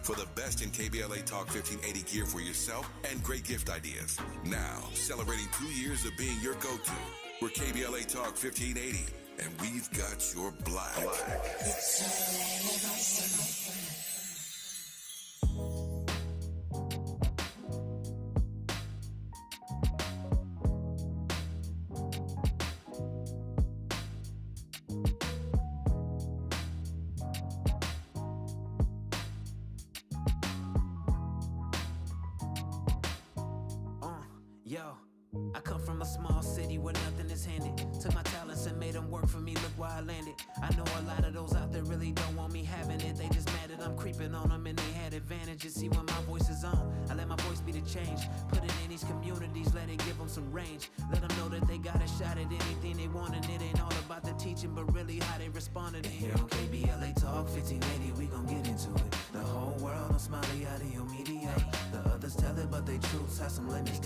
for the best in KBLA Talk 1580 gear for yourself and great gift ideas. Now, celebrating 2 years of being your go-to, we're KBLA Talk 1580, and we've got your black. Yo, I come from a small city where nothing is handed. Took my talents and made them work for me, look where I landed. I know a lot of those out there really don't want me having it. They just mad that I'm creeping on them and they had advantages. See, when my voice is on, I let my voice be the change. Put it in these communities, let it give them some range. Let them know that they got a shot at anything they want, and it ain't all about the teaching, but really how they responded. And here on KBLA Talk 1580, we gon' get into it. The whole world on Smiley audio media. The others tell it, but they truths have some limits.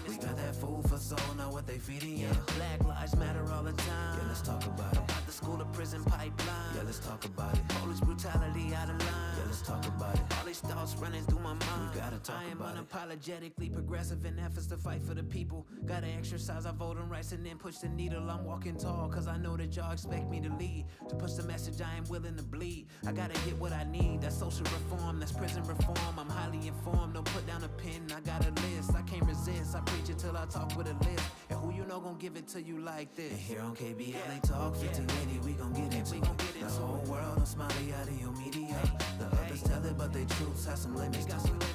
We got that food for soul, not what they feeding you. Black lives matter all the time. Yeah, let's talk about it. About the school to prison pipeline. Yeah, let's talk about it. Police brutality out of line. Yeah, let's talk about it. All these thoughts running through my mind. We gotta talk about it. I am unapologetically progressive in efforts to fight for the people. Gotta exercise our voting rights and then push the needle. I'm walking tall, cause I know that y'all expect me to lead. To push the message I am willing to bleed. I gotta get what I need. That's social reform, that's prison reform. I'm highly informed, don't put down a pen. I got a list, I can't resist. I preach it till I talk with a list. And who you know gon' give it to you like this? And here on KBLA Talk 1580, we gon' get into it. The whole world on Smiley audio media. The others tell it, but they truths have some limits.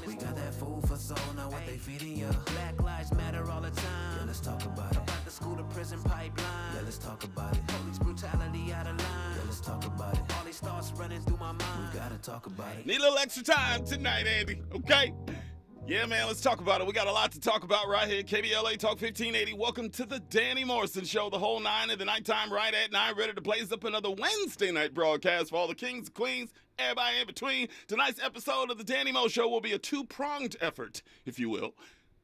We got that food for soul, not what they feeding you. Black lives matter all the time. Yeah, let's talk about it. About the school to prison pipeline. Yeah, let's talk about it. Police brutality out of line. Yeah, let's talk about it. All these thoughts running through my mind. We gotta talk about it. Need a little extra time tonight, Andy. Okay? Yeah, man, let's talk about it. We got a lot to talk about right here. KBLA Talk 1580. Welcome to the Danny Morrison Show. The whole 9 of the nighttime, right at 9, ready to blaze up another Wednesday night broadcast for all the kings and queens, everybody in between. Tonight's episode of the Danny Mo Show will be a two-pronged effort, if you will.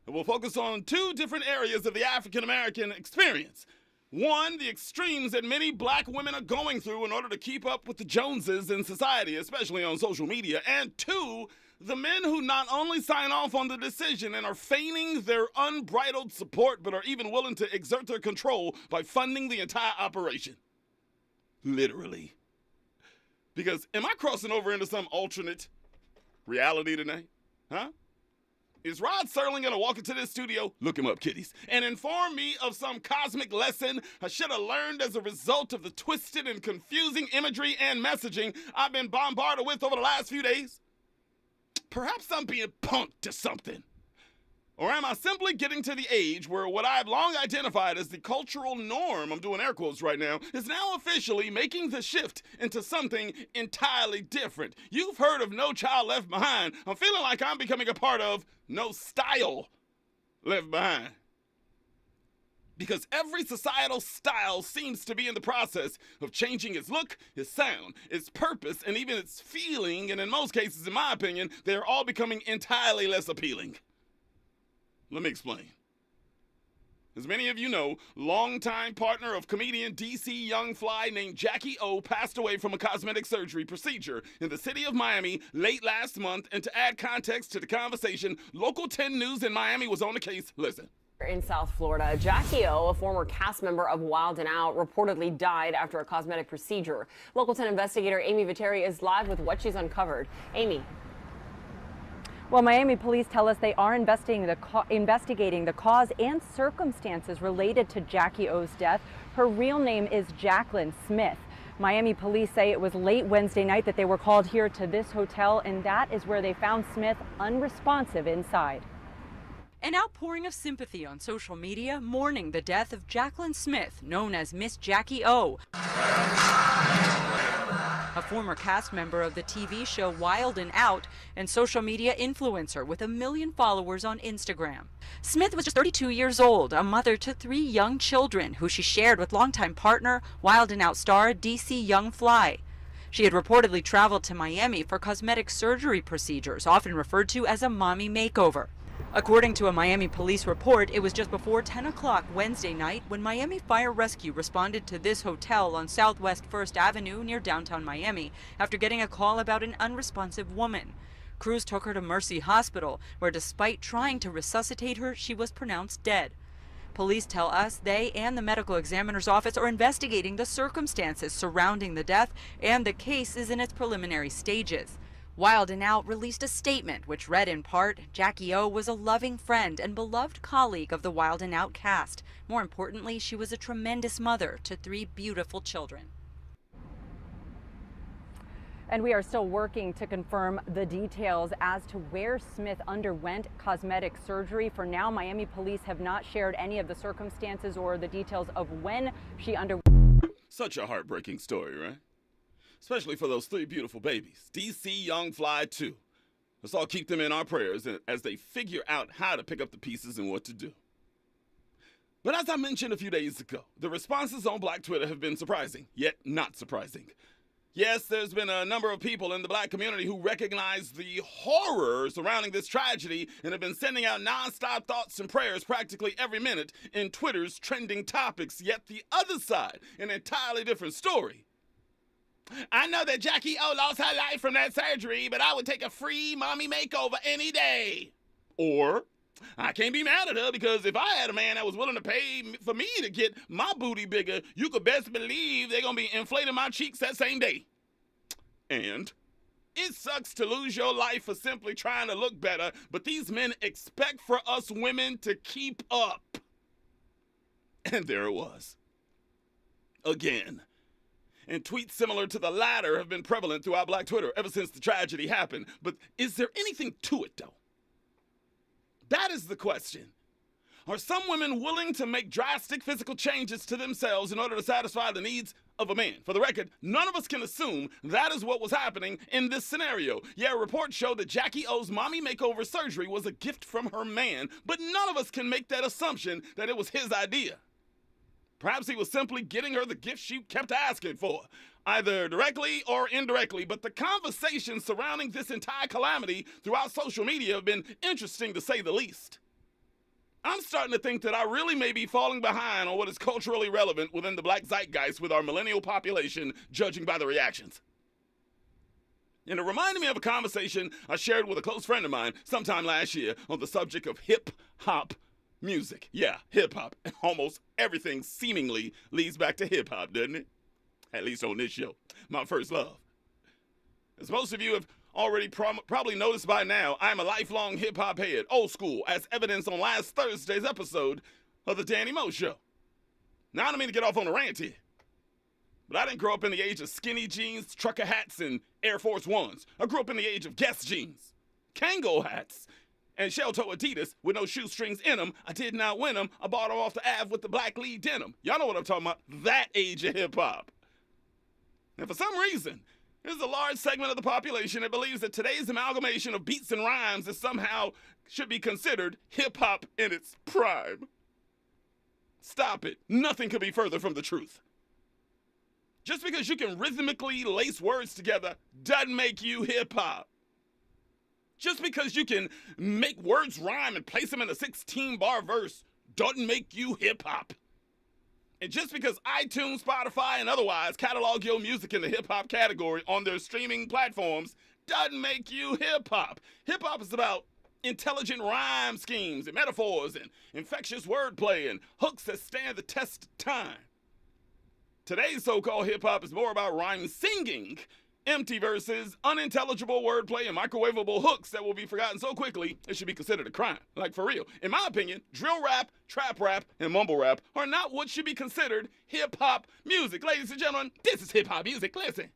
And we'll focus on 2 different areas of the African-American experience. 1, the extremes that many black women are going through in order to keep up with the Joneses in society, especially on social media. And 2, the men who not only sign off on the decision and are feigning their unbridled support, but are even willing to exert their control by funding the entire operation. Literally. Because am I crossing over into some alternate reality tonight? Huh? Is Rod Serling going to walk into this studio, look him up, kiddies, and inform me of some cosmic lesson I should have learned as a result of the twisted and confusing imagery and messaging I've been bombarded with over the last few days? Perhaps I'm being punked to something. Or am I simply getting to the age where what I've long identified as the cultural norm, I'm doing air quotes right now, is now officially making the shift into something entirely different? You've heard of No Child Left Behind. I'm feeling like I'm becoming a part of No Style Left Behind. Because every societal style seems to be in the process of changing its look, its sound, its purpose, and even its feeling, and in most cases, in my opinion, they're all becoming entirely less appealing. Let me explain. As many of you know, longtime partner of comedian DC Young Fly named Jackie O passed away from a cosmetic surgery procedure in the city of Miami late last month, and to add context to the conversation, Local 10 News in Miami was on the case. Listen. In South Florida, Jackie O, a former cast member of Wild 'N Out, reportedly died after a cosmetic procedure. Local 10 investigator Amy Viteri is live with what she's uncovered. Amy. Well, Miami police tell us they are investigating the cause and circumstances related to Jackie O's death. Her real name is Jacqueline Smith. Miami police say it was late Wednesday night that they were called here to this hotel, and that is where they found Smith unresponsive inside. An outpouring of sympathy on social media mourning the death of Jacqueline Smith, known as Miss Jackie O, a former cast member of the TV show Wild 'N Out and social media influencer with 1 million followers on Instagram. Smith was just 32 years old, a mother to 3 young children who she shared with longtime partner, Wild 'N Out star DC Young Fly. She had reportedly traveled to Miami for cosmetic surgery procedures, often referred to as a mommy makeover. According to a Miami police report, it was just before 10 o'clock Wednesday night when Miami Fire Rescue responded to this hotel on Southwest 1st Avenue near downtown Miami after getting a call about an unresponsive woman. Crews took her to Mercy Hospital, where despite trying to resuscitate her, she was pronounced dead. Police tell us they and the medical examiner's office are investigating the circumstances surrounding the death, and the case is in its preliminary stages. Wild 'N Out released a statement which read in part, Jackie O was a loving friend and beloved colleague of the Wild 'N Out cast. More importantly, she was a tremendous mother to 3 beautiful children. And we are still working to confirm the details as to where Smith underwent cosmetic surgery. For now, Miami police have not shared any of the circumstances or the details of when she underwent. Such a heartbreaking story, right? Especially for those 3 beautiful babies. DC Young Fly 2. Let's all keep them in our prayers as they figure out how to pick up the pieces and what to do. But as I mentioned a few days ago, the responses on Black Twitter have been surprising, yet not surprising. Yes, there's been a number of people in the Black community who recognize the horror surrounding this tragedy and have been sending out nonstop thoughts and prayers practically every minute in Twitter's trending topics. Yet the other side, an entirely different story. I know that Jackie O lost her life from that surgery, but I would take a free mommy makeover any day. Or, I can't be mad at her because if I had a man that was willing to pay for me to get my booty bigger, you could best believe they're going to be inflating my cheeks that same day. And it sucks to lose your life for simply trying to look better, but these men expect for us women to keep up. And there it was. Again. And tweets similar to the latter have been prevalent throughout Black Twitter ever since the tragedy happened. But is there anything to it, though? That is the question. Are some women willing to make drastic physical changes to themselves in order to satisfy the needs of a man? For the record, none of us can assume that is what was happening in this scenario. Yeah, reports show that Jackie O's mommy makeover surgery was a gift from her man, but none of us can make that assumption that it was his idea. Perhaps he was simply getting her the gift she kept asking for, either directly or indirectly, but the conversations surrounding this entire calamity throughout social media have been interesting to say the least. I'm starting to think that I really may be falling behind on what is culturally relevant within the Black zeitgeist with our millennial population, judging by the reactions. And it reminded me of a conversation I shared with a close friend of mine sometime last year on the subject of hip-hop music. Yeah, hip-hop. Almost everything seemingly leads back to hip-hop, doesn't it? At least on this show, my first love. As most of you have already probably noticed by now, I'm a lifelong hip-hop head, old school, as evidenced on last Thursday's episode of the Danny Mo Show. Now, I don't mean to get off on a rant here, but I didn't grow up in the age of skinny jeans, trucker hats, and Air Force Ones. I grew up in the age of Guess jeans, Kango hats, and shell-toe Adidas with no shoestrings in them. I did not win them. I bought them off the Ave with the black lead denim. Y'all know what I'm talking about. That age of hip-hop. And for some reason, there's a large segment of the population that believes that today's amalgamation of beats and rhymes is somehow should be considered hip-hop in its prime. Stop it. Nothing could be further from the truth. Just because you can rhythmically lace words together doesn't make you hip-hop. Just because you can make words rhyme and place them in a 16-bar verse doesn't make you hip-hop. And just because iTunes, Spotify, and otherwise catalog your music in the hip-hop category on their streaming platforms doesn't make you hip-hop. Hip-hop is about intelligent rhyme schemes and metaphors and infectious wordplay and hooks that stand the test of time. Today's so-called hip-hop is more about rhyme singing, empty verses, unintelligible wordplay, and microwavable hooks that will be forgotten so quickly it should be considered a crime. Like, for real. In my opinion, drill rap, trap rap, and mumble rap are not what should be considered hip-hop music. Ladies and gentlemen, this is hip-hop music. Listen.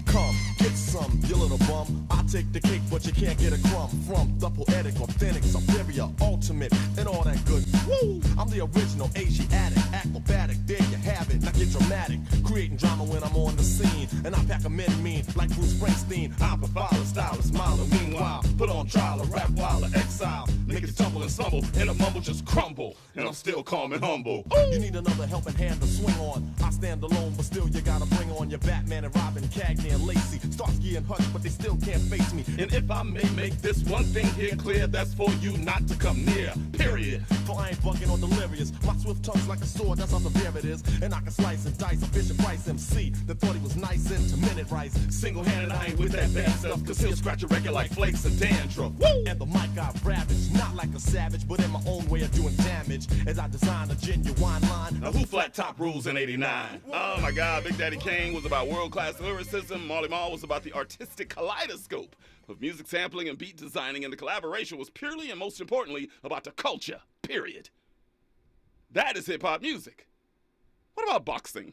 Come, get some, you little bum. I take the cake, but you can't get a crumb from the poetic, authentic, superior, ultimate, and all that good. Woo! I'm the original Asiatic, acrobatic. There you have it. Now get dramatic, creating drama when I'm on the scene, and I pack 'em in mean like Bruce Springsteen. I'm a follow stylist, miler. Meanwhile, put on trial, a rap while a exile. Niggas jump stumble and stumble, and the mumble just crumble, and I'm still calm and humble. You need another helping hand to swing on. I stand alone, but still you gotta bring on your Batman and Robin, Cagney and Lacey, Starsky and Hutch, but they still can't face me. And if I may make this one thing here clear, that's for you not to come near, period. For I ain't bugging or delirious. My swift tongue's like a sword, that's how severe it is. And I can slice and dice a Bishop Price MC that thought he was nice into minute rice. Single-handed, I ain't with that bad stuff, cause he'll scratch a record like flakes of dandruff. Woo! And the mic got ravaged, not like a savage, but in my own way of doing damage. As I design a genuine line. Now who flat top rules in '89? Oh my God, Big Daddy Kane was about world-class lyricism. Marley Marl was about the artistic kaleidoscope of music sampling and beat designing, and the collaboration was purely and most importantly about the culture, period. That is hip-hop music. What about boxing?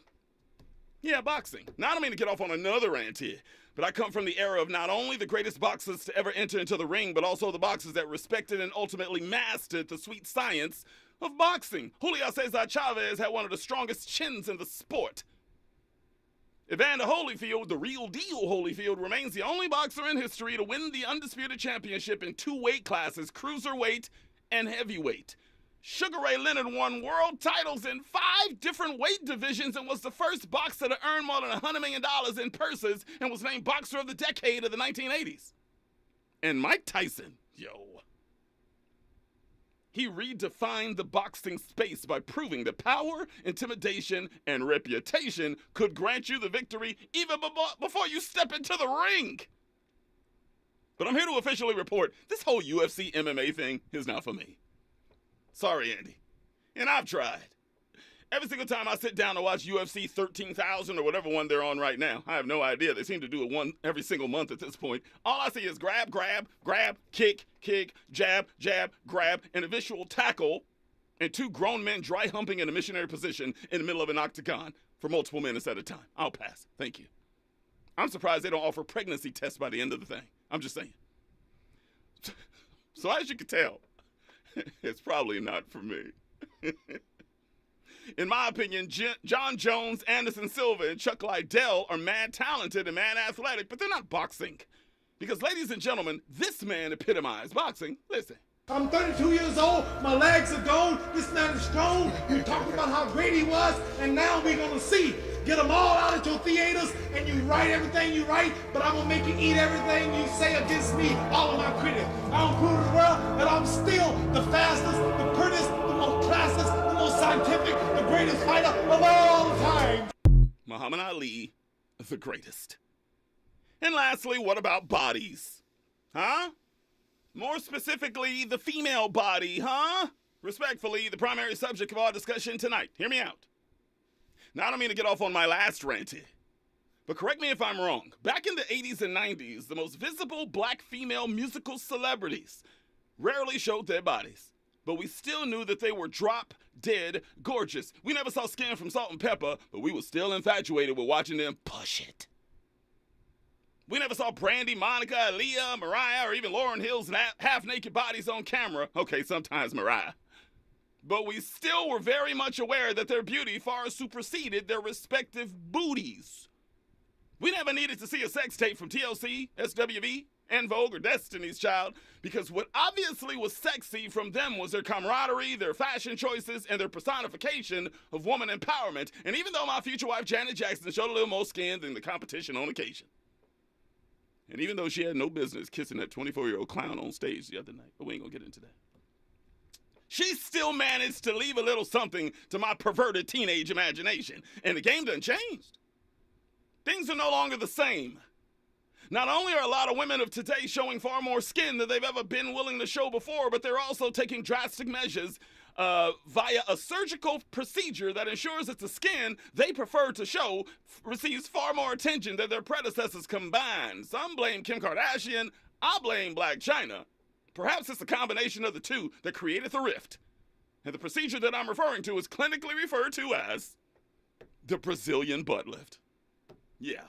Yeah, boxing. Now, I don't mean to get off on another rant here, but I come from the era of not only the greatest boxers to ever enter into the ring, but also the boxers that respected and ultimately mastered the sweet science of boxing. Julio Cesar Chavez had one of the strongest chins in the sport. Evander Holyfield, the real deal Holyfield, remains the only boxer in history to win the undisputed championship in 2 weight classes, cruiserweight and heavyweight. Sugar Ray Leonard won world titles in 5 different weight divisions and was the first boxer to earn more than $100 million in purses and was named Boxer of the Decade of the 1980s. And Mike Tyson, he redefined the boxing space by proving that power, intimidation, and reputation could grant you the victory even before you step into the ring. But I'm here to officially report this whole UFC MMA thing is not for me. Sorry, Andy. And I've tried. Every single time I sit down to watch UFC 13,000 or whatever one they're on right now, I have no idea. They seem to do it one every single month at this point. All I see is grab, grab, grab, kick, kick, jab, jab, grab, and a visual tackle, and 2 grown men dry humping in a missionary position in the middle of an octagon for multiple minutes at a time. I'll pass. Thank you. I'm surprised they don't offer pregnancy tests by the end of the thing. I'm just saying. So as you can tell, it's probably not for me. In my opinion, John Jones, Anderson Silva, and Chuck Liddell are mad talented and mad athletic, but they're not boxing. Because, ladies and gentlemen, this man epitomized boxing. Listen. I'm 32 years old, my legs are gone, this man is strong, you talked about how great he was, and now we're gonna see. Get them all out of your theaters, and you write everything you write, but I'm gonna make you eat everything you say against me, all of my critics. I don't prove to the world that I'm still the fastest, the prettiest, the most classist, the most scientific, the greatest fighter of all time. Muhammad Ali, the greatest. And lastly, what about bodies? Huh? More specifically, the female body, huh? Respectfully, the primary subject of our discussion tonight. Hear me out. Now, I don't mean to get off on my last rant here, but correct me if I'm wrong. Back in the 80s and 90s, the most visible black female musical celebrities rarely showed their bodies, but we still knew that they were drop-dead gorgeous. We never saw skin from Salt and Pepper, but we were still infatuated with watching them push it. We never saw Brandy, Monica, Aaliyah, Mariah, or even Lauryn Hill's half-naked bodies on camera. Okay, sometimes Mariah. But we still were very much aware that their beauty far superseded their respective booties. We never needed to see a sex tape from TLC, SWV, En Vogue, or Destiny's Child, because what obviously was sexy from them was their camaraderie, their fashion choices, and their personification of woman empowerment. And even though my future wife Janet Jackson showed a little more skin than the competition on occasion, and even though she had no business kissing that 24-year-old clown on stage the other night, but we ain't gonna get into that, she still managed to leave a little something to my perverted teenage imagination. And the game done changed. Things are no longer the same. Not only are a lot of women of today showing far more skin than they've ever been willing to show before, but they're also taking drastic measures via a surgical procedure that ensures that the skin they prefer to show receives far more attention than their predecessors combined. Some blame Kim Kardashian, I blame Blac Chyna. Perhaps it's a combination of the two that created the rift. And the procedure that I'm referring to is clinically referred to as the Brazilian butt lift. Yeah,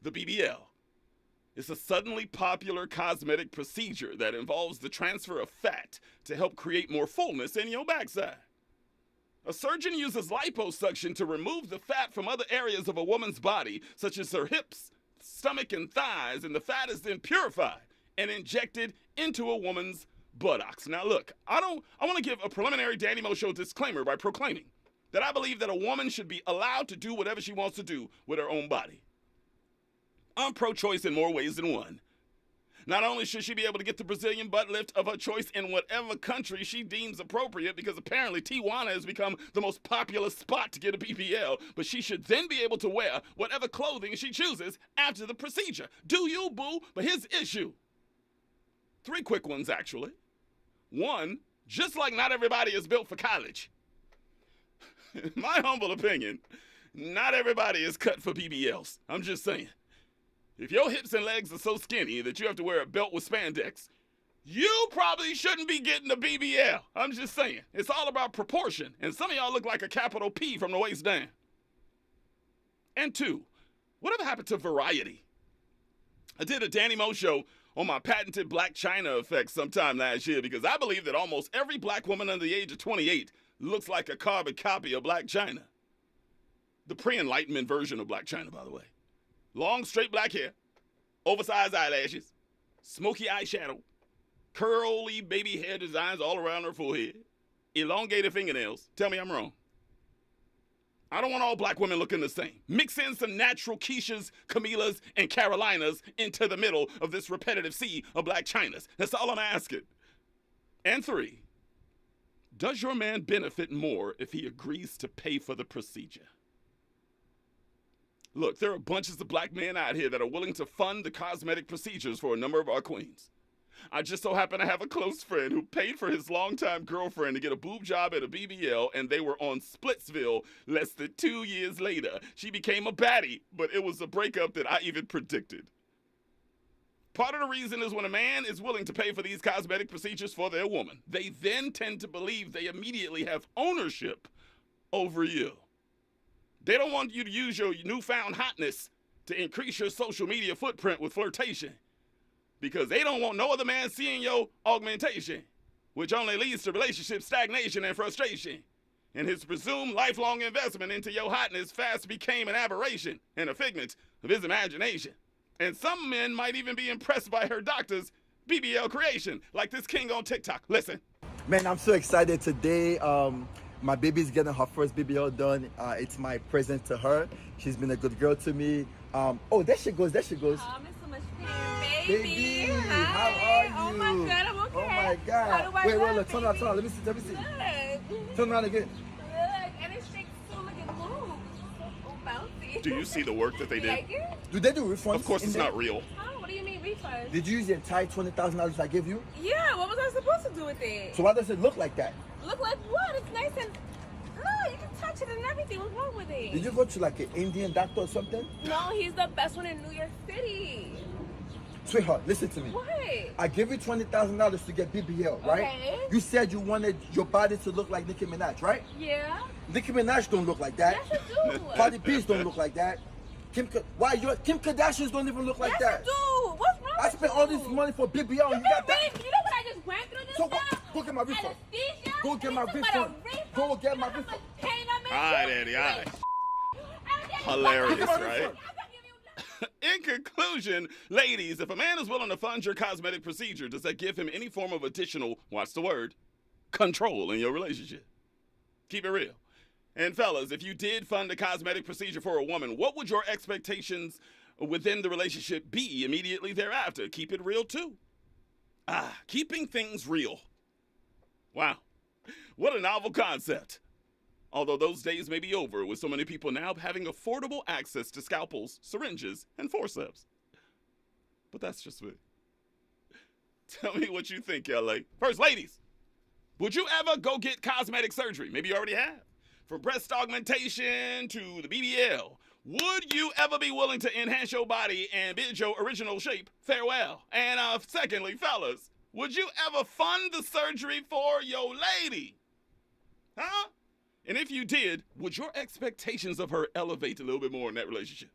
the BBL. It's a suddenly popular cosmetic procedure that involves the transfer of fat to help create more fullness in your backside. A surgeon uses liposuction to remove the fat from other areas of a woman's body, such as her hips, stomach, and thighs, and the fat is then purified and injected into a woman's buttocks. Now look, I want to give a preliminary Danny Mo Show disclaimer by proclaiming that I believe that a woman should be allowed to do whatever she wants to do with her own body. I'm pro-choice in more ways than one. Not only should she be able to get the Brazilian butt lift of her choice in whatever country she deems appropriate, because apparently Tijuana has become the most popular spot to get a BBL, but she should then be able to wear whatever clothing she chooses after the procedure. Do you, boo? But here's the issue. 3 quick ones, actually. 1, just like not everybody is built for college. In my humble opinion, not everybody is cut for BBLs. I'm just saying. If your hips and legs are so skinny that you have to wear a belt with spandex, you probably shouldn't be getting a BBL. I'm just saying. It's all about proportion, and some of y'all look like a capital P from the waist down. And 2, whatever happened to variety? I did a Danny Mo Show on my patented Black China effect sometime last year because I believe that almost every black woman under the age of 28 looks like a carbon copy of Black China. The pre-Enlightenment version of Black China, by the way. Long, straight black hair, oversized eyelashes, smoky eyeshadow, curly baby hair designs all around her forehead, elongated fingernails. Tell me I'm wrong. I don't want all black women looking the same. Mix in some natural Keishas, Camilas, and Carolinas into the middle of this repetitive sea of Black Chinas. That's all I'm asking. And 3, does your man benefit more if he agrees to pay for the procedure? Look, there are bunches of black men out here that are willing to fund the cosmetic procedures for a number of our queens. I just so happen to have a close friend who paid for his longtime girlfriend to get a boob job at a BBL, and they were on Splitsville less than 2 years later. She became a baddie, but it was a breakup that I even predicted. Part of the reason is when a man is willing to pay for these cosmetic procedures for their woman, they then tend to believe they immediately have ownership over you. They don't want you to use your newfound hotness to increase your social media footprint with flirtation, because they don't want no other man seeing your augmentation, which only leads to relationship stagnation and frustration. And his presumed lifelong investment into your hotness fast became an aberration and a figment of his imagination. And some men might even be impressed by her doctor's BBL creation, like this king on TikTok. Listen. Man, I'm so excited today. My baby's getting her first BBL done. It's my present to her. She's been a good girl to me. Oh, there she goes. Oh, Miss so much pain, baby. Baby, Hi. how are you? Oh my God, I'm okay. Oh my God. How do I wait, look, look, turn around. Let me see. Look. Turn around again. Look, and it shakes so look at move. So bouncy. Do you see the work that they You did? like it? Do they do refunds? Of course, it's there? not real. Oh, what do you mean refund? Did you use the entire $20,000 I gave you? Yeah, what was I supposed to do with it? So why does it look like that? Look like what? It's nice and look, you can touch it and everything. What's wrong with it? Did you go to like an Indian doctor or something? No, he's the best one in New York City. Sweetheart, listen to me. What? I gave you $20,000 to get BBL, right? Okay. You said you wanted your body to look like Nicki Minaj, right? Yeah. Nicki Minaj don't look like that. Yes, you do. Cardi B's don't look like that. Kim Kardashians don't even look like yes, that. you do. What's wrong I with spent you? all this money for BBL. You got that? You know what I just went through this So stuff? go get my refund. Anesthesia? Go get my You talking refund. about a refund? Go get my You know how refund. much pain I'm in? All right, Eddie, all right. Hilarious, right? In conclusion, ladies, if a man is willing to fund your cosmetic procedure, does that give him any form of additional, watch the word, control in your relationship? Keep it real. And fellas, if you did fund a cosmetic procedure for a woman, what would your expectations within the relationship be immediately thereafter? Keep it real too. Keeping things real. Wow. What a novel concept. Although those days may be over, with so many people now having affordable access to scalpels, syringes, and forceps. But that's just me. Tell me what you think, LA. First, ladies, would you ever go get cosmetic surgery? Maybe you already have. From breast augmentation to the BBL. Would you ever be willing to enhance your body and bid your original shape farewell? And secondly, fellas, would you ever fund the surgery for your lady? Huh? And if you did, would your expectations of her elevate a little bit more in that relationship?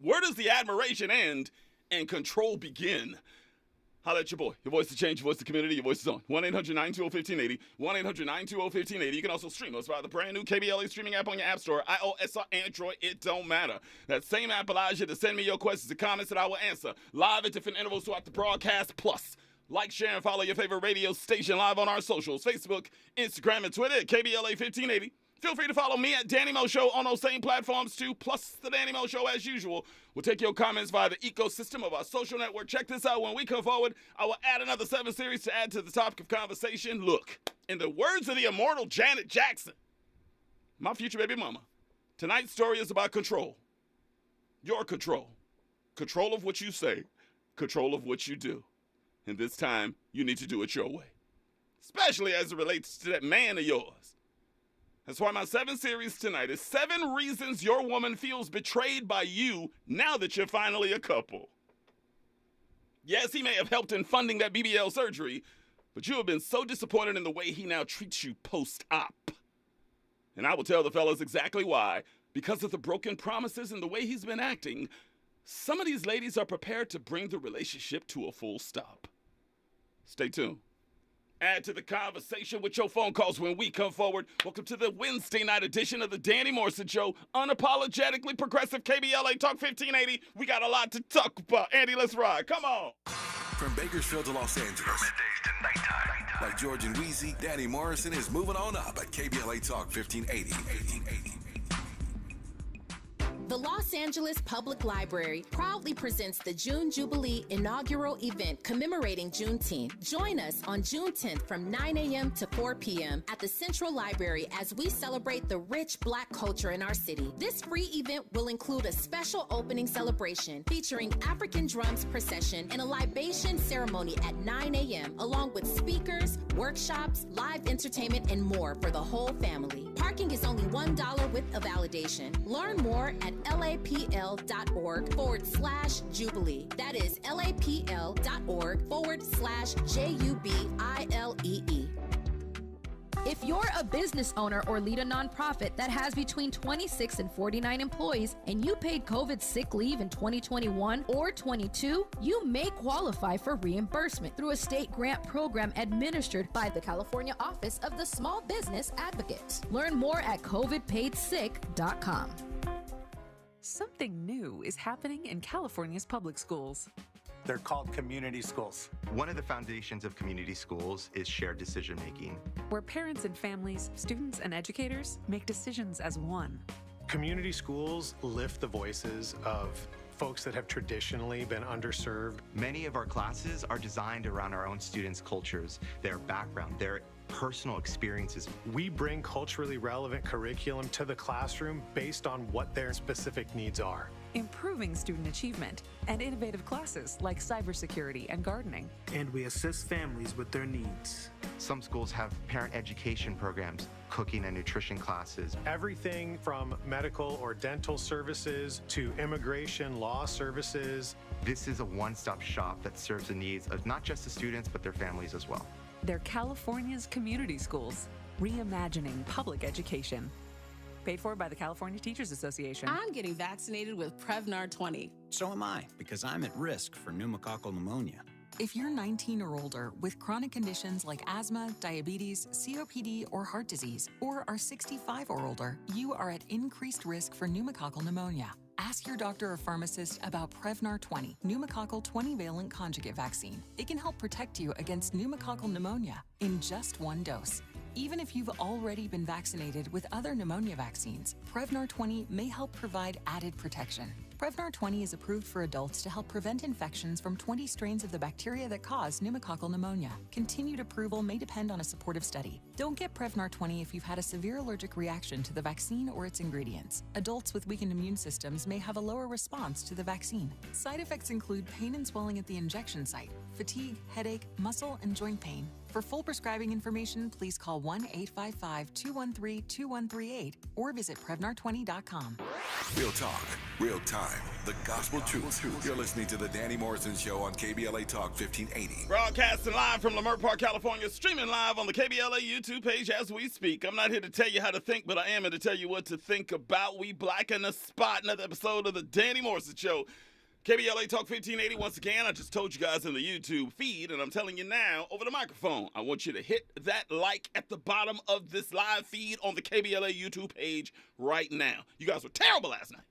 Where does the admiration end and control begin? Holla at your boy. Your voice to change, your voice to community, your voice is on. 1-800-920-1580, 1-800-920-1580. You can also stream us via the brand new KBLA streaming app on your app store, iOS or Android, it don't matter. That same app allows you to send me your questions and comments that I will answer live at different intervals throughout the broadcast, plus Like, share, and follow your favorite radio station live on our socials, Facebook, Instagram, and Twitter at KBLA 1580. Feel free to follow me at Danny Mo Show on those same platforms too, plus the Danny Mo Show as usual. We'll take your comments via the ecosystem of our social network. Check this out. When we come forward, I will add another 7 series to add to the topic of conversation. Look, in the words of the immortal Janet Jackson, my future baby mama, tonight's story is about control. Your control. Control of what you say. Control of what you do. And this time, you need to do it your way. Especially as it relates to that man of yours. That's why my 7 series tonight is 7 reasons your woman feels betrayed by you now that you're finally a couple. Yes, he may have helped in funding that BBL surgery, but you have been so disappointed in the way he now treats you post-op. And I will tell the fellas exactly why. Because of the broken promises and the way he's been acting, some of these ladies are prepared to bring the relationship to a full stop. Stay tuned. Add to the conversation with your phone calls when we come forward. Welcome to the Wednesday night edition of the Danny Morrison Show, unapologetically progressive KBLA Talk 1580. We got a lot to talk about. Andy, let's ride. Come on. From Bakersfield to Los Angeles. From middays to nighttime. Like George and Wheezy, Danny Morrison is moving on up at KBLA Talk 1580. The Los Angeles Public Library proudly presents the June Jubilee inaugural event commemorating Juneteenth. Join us on June 10th from 9 a.m. to 4 p.m. at the Central Library as we celebrate the rich Black culture in our city. This free event will include a special opening celebration featuring African drums procession and a libation ceremony at 9 a.m. along with speakers, workshops, live entertainment, and more for the whole family. Parking is only $1 with a validation. Learn more at lapl.org/Jubilee. That is lapl.org/JUBILEE. If you're a business owner or lead a nonprofit that has between 26 and 49 employees and you paid COVID sick leave in 2021 or 22, you may qualify for reimbursement through a state grant program administered by the California Office of the Small Business Advocate. Learn more at covidpaidsick.com. Something new is happening in California's public schools. They're called community schools. One of the foundations of community schools is shared decision making, where parents and families, students and educators make decisions as one. Community schools lift the voices of folks that have traditionally been underserved. Many of our classes are designed around our own students' cultures, their background, their personal experiences. We bring culturally relevant curriculum to the classroom based on what their specific needs are. Improving student achievement and innovative classes like cybersecurity and gardening. And we assist families with their needs. Some schools have parent education programs, cooking and nutrition classes. Everything from medical or dental services to immigration law services. This is a one-stop shop that serves the needs of not just the students, but their families as well. They're California's community schools, reimagining public education. Paid for by the California Teachers Association. I'm getting vaccinated with Prevnar 20. So am I, because I'm at risk for pneumococcal pneumonia. If you're 19 or older with chronic conditions like asthma, diabetes, COPD, or heart disease, or are 65 or older, you are at increased risk for pneumococcal pneumonia. Ask your doctor or pharmacist about Prevnar 20, pneumococcal 20-valent conjugate vaccine. It can help protect you against pneumococcal pneumonia in just one dose. Even if you've already been vaccinated with other pneumonia vaccines, Prevnar 20 may help provide added protection. Prevnar 20 is approved for adults to help prevent infections from 20 strains of the bacteria that cause pneumococcal pneumonia. Continued approval may depend on a supportive study. Don't get Prevnar 20 if you've had a severe allergic reaction to the vaccine or its ingredients. Adults with weakened immune systems may have a lower response to the vaccine. Side effects include pain and swelling at the injection site, fatigue, headache, muscle, and joint pain. For full prescribing information, please call 1-855-213-2138 or visit Prevnar20.com. Real talk, real time, the gospel truth. You're listening to the Danny Morrison Show on KBLA Talk 1580. Broadcasting live from Leimert Park, California, streaming live on the KBLA YouTube page as we speak. I'm not here to tell you how to think, but I am here to tell you what to think about. We black in the spot, another episode of the Danny Morrison Show. KBLA Talk 1580, once again, I just told you guys in the YouTube feed, and I'm telling you now over the microphone, I want you to hit that like at the bottom of this live feed on the KBLA YouTube page right now. You guys were terrible last night.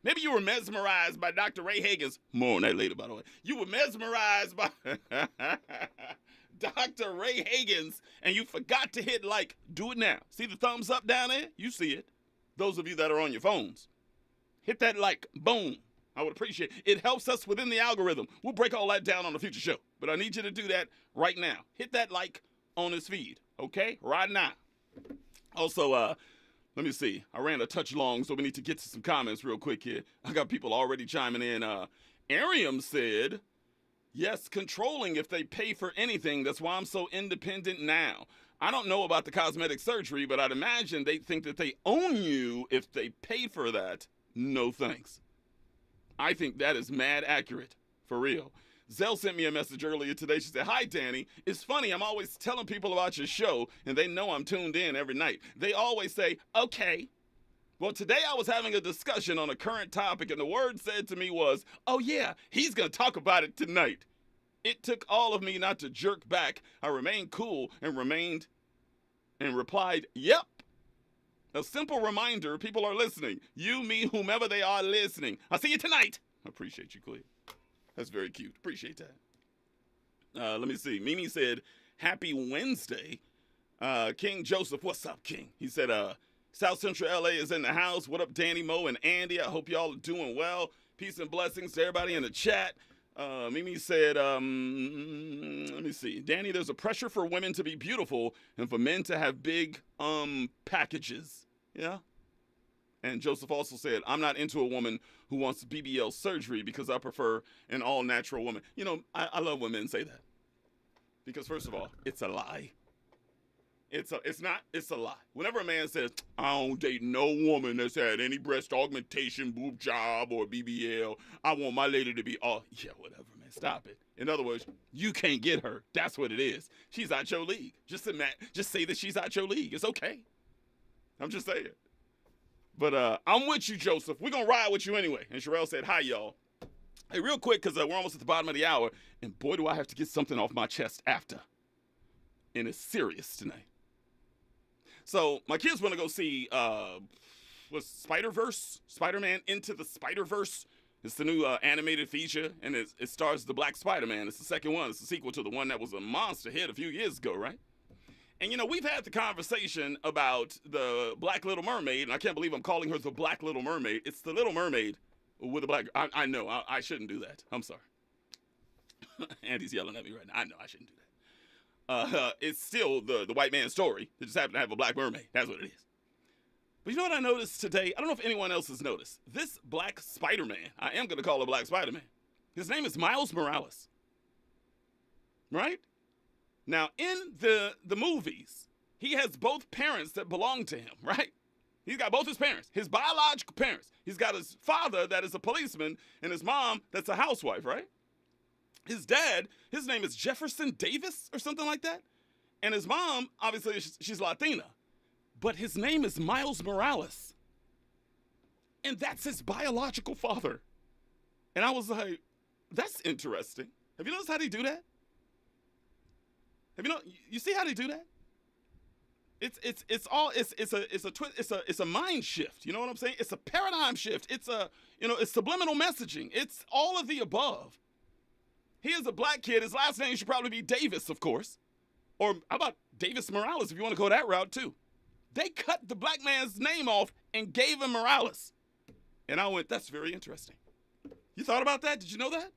Maybe you were mesmerized by Dr. Ray Hagan's. More on that later, by the way. You were mesmerized by Dr. Ray Hagan's, and you forgot to hit like. Do it now. See the thumbs up down there? You see it. Those of you that are on your phones, hit that like. Boom. I would appreciate it. It helps us within the algorithm. We'll break all that down on a future show, but I need you to do that right now. Hit that like on this feed, okay? Right now. Also, let me see. I ran a touch long, so we need to get to some comments real quick here. I got people already chiming in. Ariam said, yes, controlling if they pay for anything. That's why I'm so independent now. I don't know about the cosmetic surgery, but I'd imagine they think that they own you if they pay for that. No thanks. I think that is mad accurate, for real. Zell sent me a message earlier today. She said, hi, Danny. It's funny, I'm always telling people about your show, and they know I'm tuned in every night. They always say, okay. Well, today I was having a discussion on a current topic, and the word said to me was, oh, yeah, he's going to talk about it tonight. It took all of me not to jerk back. I remained cool and replied, yep. A simple reminder, people are listening. You, me, whomever they are listening. I'll see you tonight. I appreciate you, Clea. That's very cute. Appreciate that. Let me see. Mimi said, happy Wednesday. King Joseph, what's up, King? He said, South Central LA is in the house. What up, Danny, Mo, and Andy? I hope y'all are doing well. Peace and blessings to everybody in the chat. Mimi said, let me see. Danny, there's a pressure for women to be beautiful and for men to have big packages. Yeah. And Joseph also said, I'm not into a woman who wants BBL surgery because I prefer an all-natural woman. You know, I love when men say that. Because first of all, it's a lie. It's a lie. Whenever a man says, I don't date no woman that's had any breast augmentation, boob job, or BBL. I want my lady to be all, yeah, whatever, man. Stop it. In other words, you can't get her. That's what it is. She's out your league. Just say that she's out your league. It's okay. I'm just saying. But I'm with you, Joseph. We're going to ride with you anyway. And Sherelle said, hi, y'all. Hey, real quick, because we're almost at the bottom of the hour. And boy, do I have to get something off my chest after. And it's serious tonight. So my kids want to go see Spider-Verse? Spider-Man Into the Spider-Verse. It's the new animated feature, and it stars the Black Spider-Man. It's the second one. It's the sequel to the one that was a monster hit a few years ago, right? And, you know, we've had the conversation about the Black Little Mermaid, and I can't believe I'm calling her the Black Little Mermaid. It's the Little Mermaid with a black... I know. I shouldn't do that. I'm sorry. Andy's yelling at me right now. I know I shouldn't do that. It's still the white man's story. They just happen to have a black mermaid. That's what it is. But you know what I noticed today? I don't know if anyone else has noticed. This Black Spider-Man, I am going to call him Black Spider-Man. His name is Miles Morales. Right? Now, in the movies, he has both parents that belong to him, right? He's got both his parents, his biological parents. He's got his father that is a policeman and his mom that's a housewife, right? His dad, his name is Jefferson Davis or something like that. And his mom, obviously, she's Latina. But his name is Miles Morales. And that's his biological father. And I was like, that's interesting. Have you noticed how they do that? You see how they do that? It's a mind shift. You know what I'm saying? It's a paradigm shift. It's subliminal messaging. It's all of the above. He is a black kid. His last name should probably be Davis, of course. Or how about Davis Morales if you want to go that route too? They cut the black man's name off and gave him Morales. And I went, that's very interesting. You thought about that? Did you know that?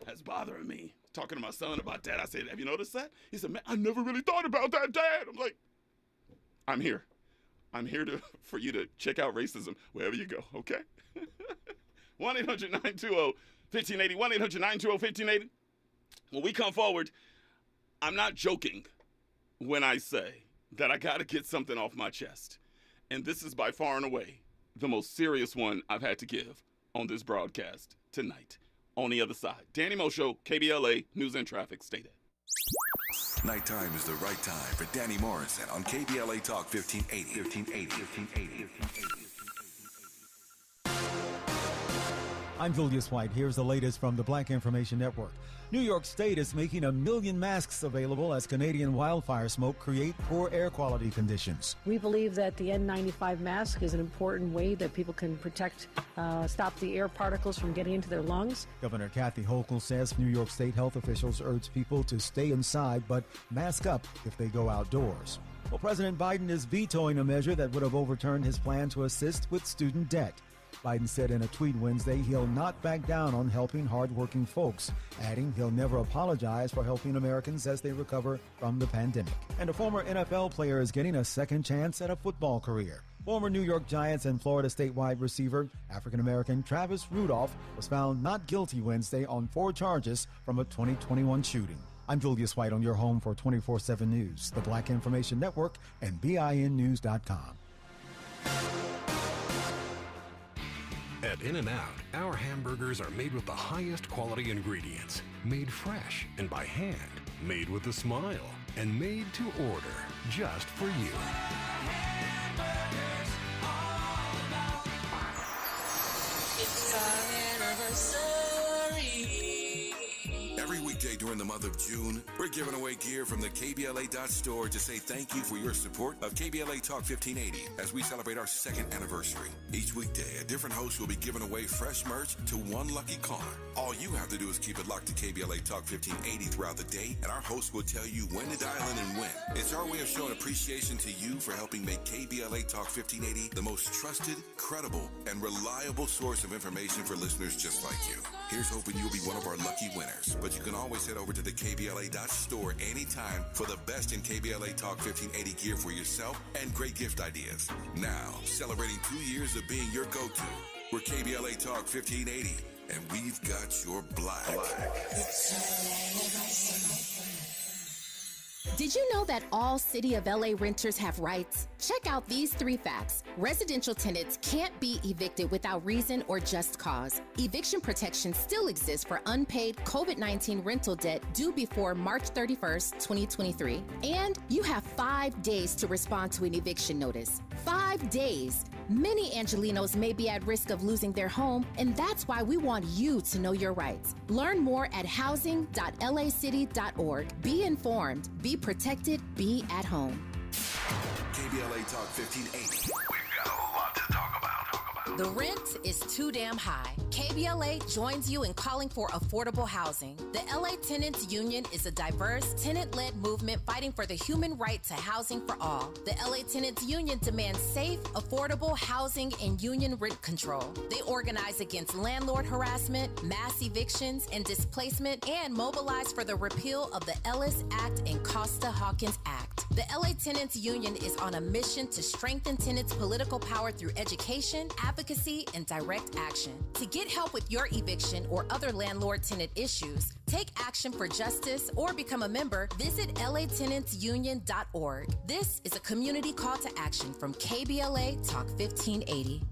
That's bothering me. Talking to my son about that, I said, have you noticed that? He said, man, I never really thought about that, Dad. I'm like, I'm here. I'm here for you to check out racism wherever you go, okay? 1-800-920-1580, 1-800-920-1580. When we come forward, I'm not joking when I say that I got to get something off my chest. And this is by far and away the most serious one I've had to give on this broadcast tonight. On the other side, Danny Mo Show, KBLA, News and Traffic. Stay there. Nighttime is the right time for Danny Morrison on KBLA Talk 1580. I'm Julius White. Here's the latest from the Black Information Network. New York State is making 1 million masks available as Canadian wildfire smoke create poor air quality conditions. We believe that the N95 mask is an important way that people can protect, stop the air particles from getting into their lungs. Governor Kathy Hochul says New York State health officials urge people to stay inside but mask up if they go outdoors. Well, President Biden is vetoing a measure that would have overturned his plan to assist with student debt. Biden said in a tweet Wednesday he'll not back down on helping hardworking folks, adding he'll never apologize for helping Americans as they recover from the pandemic. And a former NFL player is getting a second chance at a football career. Former New York Giants and Florida State wide receiver, African-American Travis Rudolph, was found not guilty Wednesday on 4 charges from a 2021 shooting. I'm Julius White on your home for 24/7 News, the Black Information Network, and BINnews.com. At In-N-Out, our hamburgers are made with the highest quality ingredients, made fresh and by hand, made with a smile, and made to order just for you. It's our anniversary. Every weekday during the month of June, we're giving away gear from the KBLA.store to say thank you for your support of KBLA Talk 1580 as we celebrate our 2nd anniversary. Each weekday, a different host will be giving away fresh merch to one lucky caller. All you have to do is keep it locked to KBLA Talk 1580 throughout the day, and our host will tell you when to dial in and when. It's our way of showing appreciation to you for helping make KBLA Talk 1580 the most trusted, credible, and reliable source of information for listeners just like you. Here's hoping you'll be one of our lucky winners. But you can always head over to the KBLA.store anytime for the best in KBLA Talk 1580 gear for yourself and great gift ideas. Now, celebrating 2 years of being your go-to, we're KBLA Talk 1580, and we've got your black. Did you know that all City of LA renters have rights? Check out these 3 facts. Residential tenants can't be evicted without reason or just cause. Eviction protection still exists for unpaid COVID-19 rental debt due before March 31st, 2023. And you have 5 days to respond to an eviction notice. 5 days. Many Angelinos may be at risk of losing their home, and that's why we want you to know your rights. Learn more at housing.lacity.org. Be informed, be protected, be at home. KBLA Talk 1580. We've got a lot to talk about. The rent is too damn high. KBLA joins you in calling for affordable housing. The LA Tenants Union is a diverse, tenant-led movement fighting for the human right to housing for all. The LA Tenants Union demands safe, affordable housing and union rent control. They organize against landlord harassment, mass evictions, and displacement, and mobilize for the repeal of the Ellis Act and Costa-Hawkins Act. The LA Tenants Union is on a mission to strengthen tenants' political power through education, advocacy, and direct action. To get help with your eviction or other landlord-tenant issues, take action for justice, or become a member, visit latenantsunion.org. This is a community call to action from KBLA Talk 1580.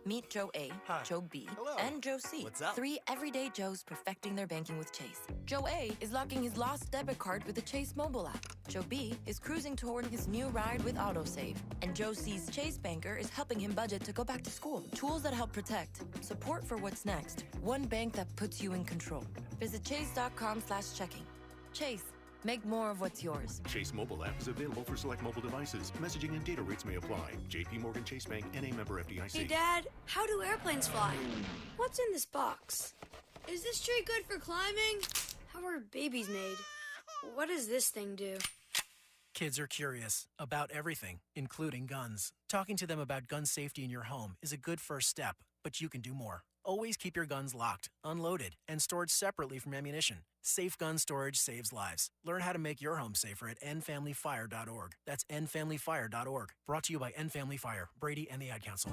Meet Joe A, Joe B, and Joe C. What's up? 3 everyday Joes perfecting their banking with Chase. Joe A is locking his lost debit card with the Chase mobile app. Joe B is cruising toward his new ride with AutoSave. And Joe C's Chase banker is helping him budget to go back to school. Tools that help protect. Support for what's next. One bank that puts you in control. Visit chase.com/checking. Chase. Make more of what's yours. Chase mobile app is available for select mobile devices. Messaging and data rates may apply. JP Morgan Chase Bank, N.A. member FDIC. Hey, Dad, how do airplanes fly? What's in this box? Is this tree good for climbing? How are babies made? What does this thing do? Kids are curious about everything, including guns. Talking to them about gun safety in your home is a good first step, but you can do more. Always keep your guns locked, unloaded, and stored separately from ammunition. Safe gun storage saves lives. Learn how to make your home safer at endfamilyfire.org. That's endfamilyfire.org. Brought to you by End Family Fire, Brady, and the Ad Council.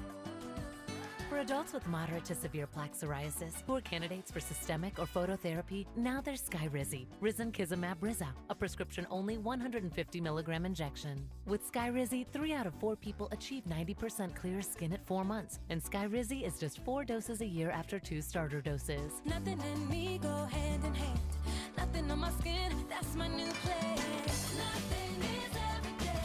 For adults with moderate to severe plaque psoriasis who are candidates for systemic or phototherapy, now there's Skyrizi, Risankizumab Riza, a prescription-only 150 milligram injection. With Skyrizi, 3 out of 4 people achieve 90% clear skin at 4 months, and Skyrizi is just 4 doses a year after 2 starter doses. Nothing in me go hand in hand. Nothing on my skin, that's my new place. Nothing is every day.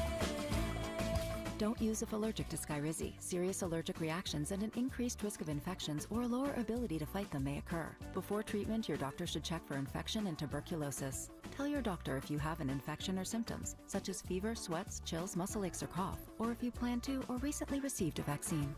Don't use if allergic to Skyrizi. Serious allergic reactions and an increased risk of infections or a lower ability to fight them may occur. Before treatment, your doctor should check for infection and tuberculosis. Tell your doctor if you have an infection or symptoms, such as fever, sweats, chills, muscle aches, or cough, or if you plan to or recently received a vaccine.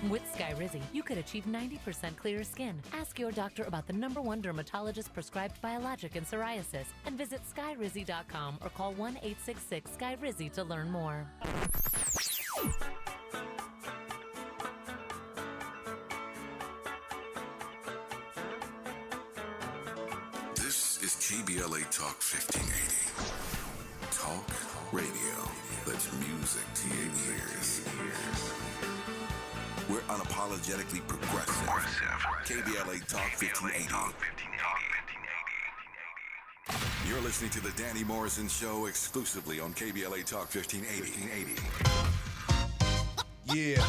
With Skyrizi, you could achieve 90% clearer skin. Ask your doctor about the #1 dermatologist prescribed biologic in psoriasis and visit skyrizi.com or call 1-866-SKYRIZI to learn more. This is KBLA Talk 1580. Talk radio that's music to your ears. We're unapologetically progressive. KBLA Talk 1580. You're listening to the Danny Morrison Show exclusively on KBLA Talk 1580. Yeah.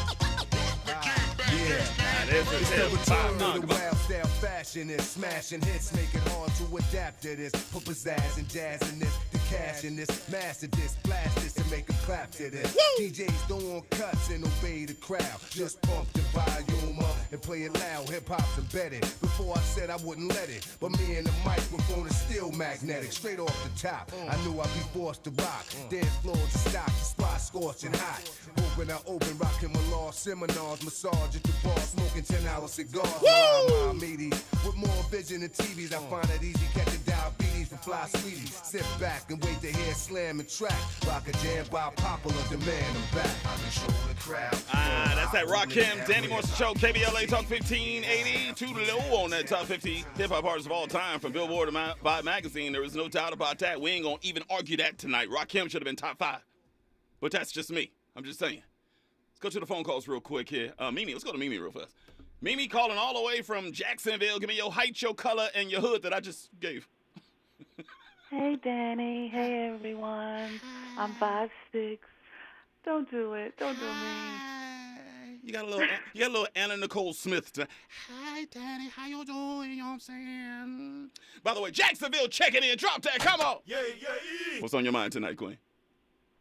It's the return of the wild style fashion is smashing hits, make it hard to adapt to this. Put pizzazz and jazz in this, the cash in this, master this, blast this and make a clap to this. DJs don't want cuts and obey the crowd. Just pump the volume up and play it loud. Hip hop's embedded. Before I said I wouldn't let it, but me and the microphone is still magnetic. Straight off the top, I knew I'd be forced to rock. Dance floors to stock, the spot scorching hot. When I open, rocking my law seminars, massage at the bar, smoking 10-hour cigars. My meaties with more vision than TVs. I find it easy catching diabetes from fly sweeties. Sit back and wait to hear slam and track. Rock a jam by popular demand. I'm back. I control the crowd. That's that Rakim, Danny Morrison Show, KBLA Talk 1580. Too low on that top 50 hip-hop artists of all time from Billboard and Vibe Magazine. There is no doubt about that. We ain't going to even argue that tonight. Rakim should have been top 5. But that's just me. I'm just saying. Let's go to the phone calls real quick here. Mimi, let's go to Mimi real fast. Mimi calling all the way from Jacksonville. Give me your height, your color, and your hood that I just gave. Hey, Danny. Hey, everyone. I'm 5'6". Don't do it. Don't do me. You got a little Anna Nicole Smith tonight. Hi, Danny. How you doing? You know what I'm saying? By the way, Jacksonville checking in. Drop that. Come on. Yeah. What's on your mind tonight, Queen?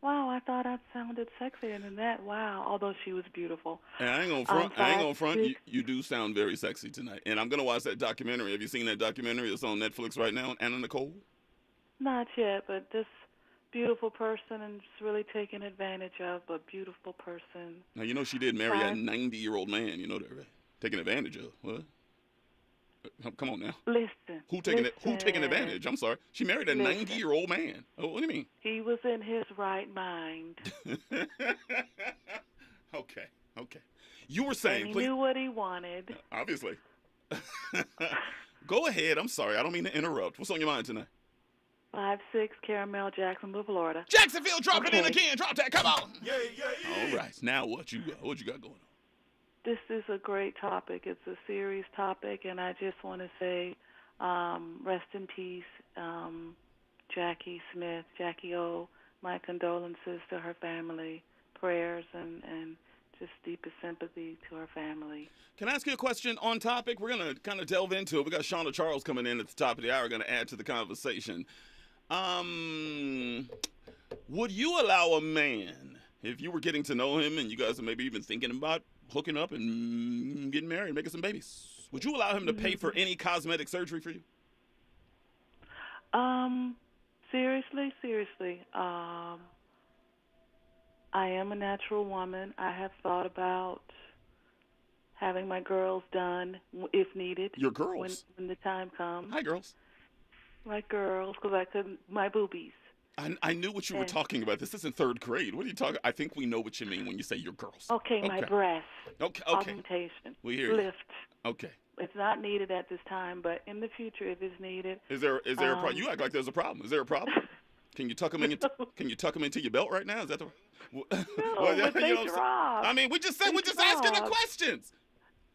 Wow, I thought I sounded sexier than that. Wow, although she was beautiful. And I ain't gonna front. You do sound very sexy tonight. And I'm gonna watch that documentary. Have you seen that documentary? It's on Netflix right now, Anna Nicole. Not yet, but this beautiful person and just really taken advantage of a beautiful person. Now you know she did marry a 90-year-old man. You know that, right? Taking advantage of what? Come on now. Listen. Who taking advantage? I'm sorry. She married a 90-year-old man. Oh, what do you mean? He was in his right mind. Okay. You were saying. And he knew what he wanted. Obviously. Go ahead. I'm sorry. I don't mean to interrupt. What's on your mind tonight? 5'6", Caramel, Jacksonville, Florida. Jacksonville, drop it in again. Drop that. Come on. Yeah. All right. Now what you got? What you got going on? This is a great topic. It's a serious topic, and I just want to say rest in peace, Jackie Smith, Jackie O. My condolences to her family, prayers, and just deepest sympathy to her family. Can I ask you a question on topic? We're going to kind of delve into it. We got Shauna Charles coming in at the top of the hour, going to add to the conversation. Would you allow a man, if you were getting to know him and you guys are maybe even thinking about hooking up and getting married and making some babies, would you allow him to pay for any cosmetic surgery for you? Seriously. I am a natural woman. I have thought about having my girls done if needed. Your girls? When the time comes. Hi, girls. My girls, because I couldn't, my boobies. I knew what you were talking about. This isn't third grade. What are you talking? I think we know what you mean when you say your girls. Okay, my breasts. Okay. Augmentation. We hear Lift. You. Okay. It's not needed at this time, but in the future, if it's needed. Is there a problem? You act like there's a problem. Is there a problem? Can you tuck them in? Can you tuck them into your belt right now? Is that the? No, but they drop. I mean, we're just asking the questions.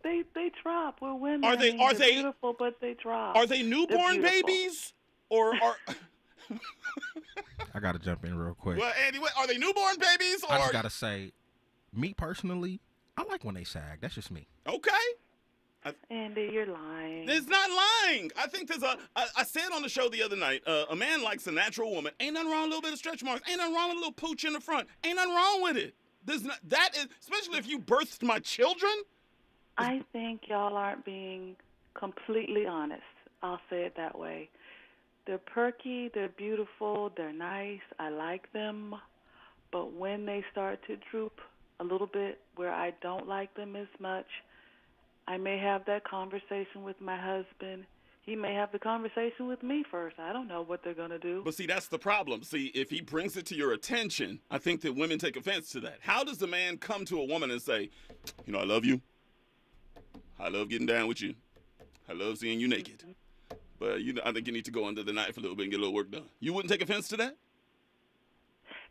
They drop. We're women. Are they beautiful? But they drop. Are they newborn babies or are? I gotta jump in real quick. Well, Andy, are they newborn babies? Or... I just gotta say, me personally, I like when they sag. That's just me. Okay. Andy, you're lying. It's not lying. I think there's I said on the show the other night, a man likes a natural woman. Ain't nothing wrong with a little bit of stretch marks. Ain't nothing wrong with a little pooch in the front. Ain't nothing wrong with it. That is, especially if you birthed my children. I think y'all aren't being completely honest. I'll say it that way. They're perky, they're beautiful, they're nice. I like them. But when they start to droop a little bit where I don't like them as much, I may have that conversation with my husband. He may have the conversation with me first. I don't know what they're going to do. But see, that's the problem. See, if he brings it to your attention, I think that women take offense to that. How does a man come to a woman and say, you know, I love you. I love getting down with you. I love seeing you naked. But I think you need to go under the knife a little bit and get a little work done. You wouldn't take offense to that?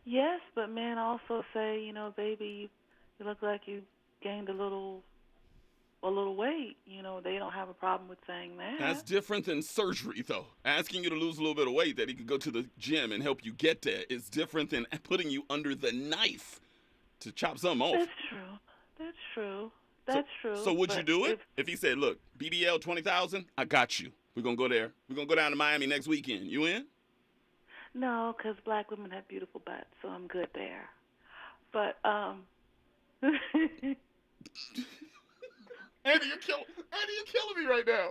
Yes, but men also say, you know, baby, you look like you gained a little weight. You know, they don't have a problem with saying that. That's different than surgery, though. Asking you to lose a little bit of weight that he could go to the gym and help you get there is different than putting you under the knife to chop something off. That's true. That's true. So would you do it? If he said, look, BBL 20,000, I got you. We're going to go there. We're going to go down to Miami next weekend. You in? No, because black women have beautiful butts, so I'm good there. But, Andy, you're killing me right now.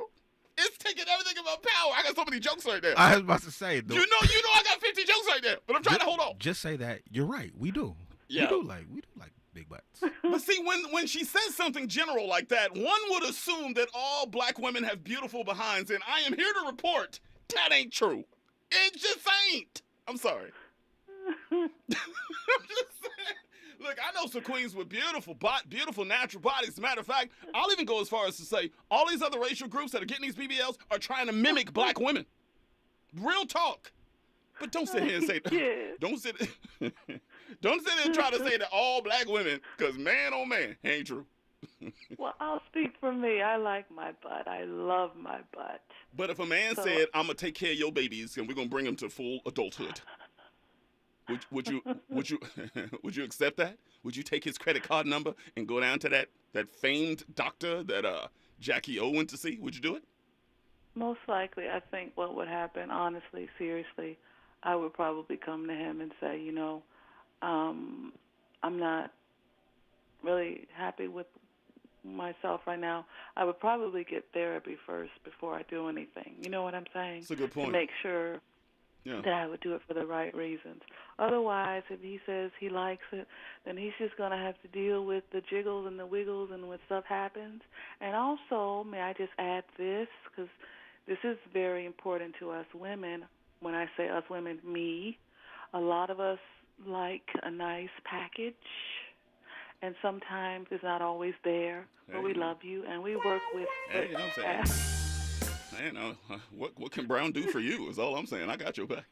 It's taking everything in my power. I got so many jokes right now. I was about to say, you know, I got 50 jokes right now, but I'm trying to hold on. Just say that you're right. We do. Yeah. We do like big butts. But see, when she says something general like that, one would assume that all black women have beautiful behinds, and I am here to report that ain't true. It just ain't. I'm sorry. I'm just saying. Look, I know some queens with beautiful natural bodies. As a matter of fact, I'll even go as far as to say all these other racial groups that are getting these BBLs are trying to mimic black women. Real talk. But don't sit here and say don't sit here and try to say that all black women, because man, oh man, ain't true. Well, I'll speak for me. I like my butt. I love my butt. But if a man said, I'm going to take care of your babies and we're going to bring them to full adulthood, would you accept that? Would you take his credit card number and go down to that famed doctor that Jackie O went to see? Would you do it? Most likely, I think what would happen, honestly, seriously, I would probably come to him and say, you know, I'm not really happy with myself right now. I would probably get therapy first before I do anything. You know what I'm saying? That's a good point. To make sure that I would do it for the right reasons. Otherwise, if he says he likes it, then he's just going to have to deal with the jiggles and the wiggles and when stuff happens. And also, may I just add this, because this is very important to us women. When I say us women, me, a lot of us like a nice package. And sometimes it's not always there, but we love you and we work with it. I'm saying, man, what can Brown do for you is all I'm saying. I got your back.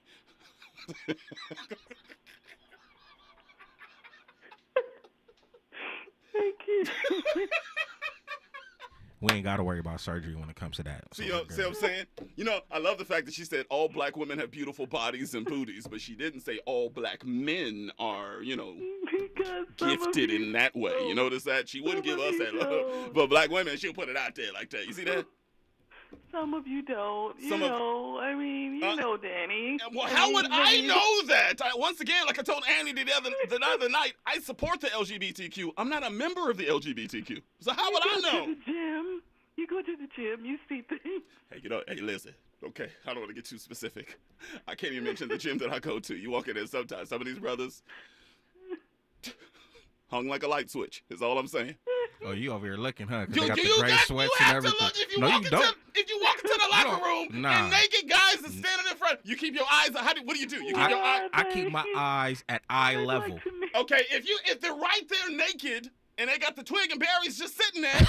Thank you. We ain't got to worry about surgery when it comes to that. See what I'm saying? You know, I love the fact that she said all black women have beautiful bodies and booties, but she didn't say all black men are, you know, gifted in that way. You notice that? She wouldn't give us that love. But black women, she'll put it out there like that. You see that? Some of you don't. You know, Danny. Well, how would I know that? Once again, like I told Annie the other night, I support the LGBTQ. I'm not a member of the LGBTQ. So how would I know? You go to the gym. You go to the gym. You see things. Hey, listen. Okay, I don't want to get too specific. I can't even mention the gym that I go to. You walk in there sometimes. Some of these brothers hung like a light switch is all I'm saying. Oh, you over here looking, huh? Because they got the gray sweats and everything. No, you don't. If you walk into the locker room and naked guys are standing in front, you keep your eyes. What do? You keep your eyes. I keep my eyes at eye level. Okay, if they're right there naked and they got the twig and berries just sitting there,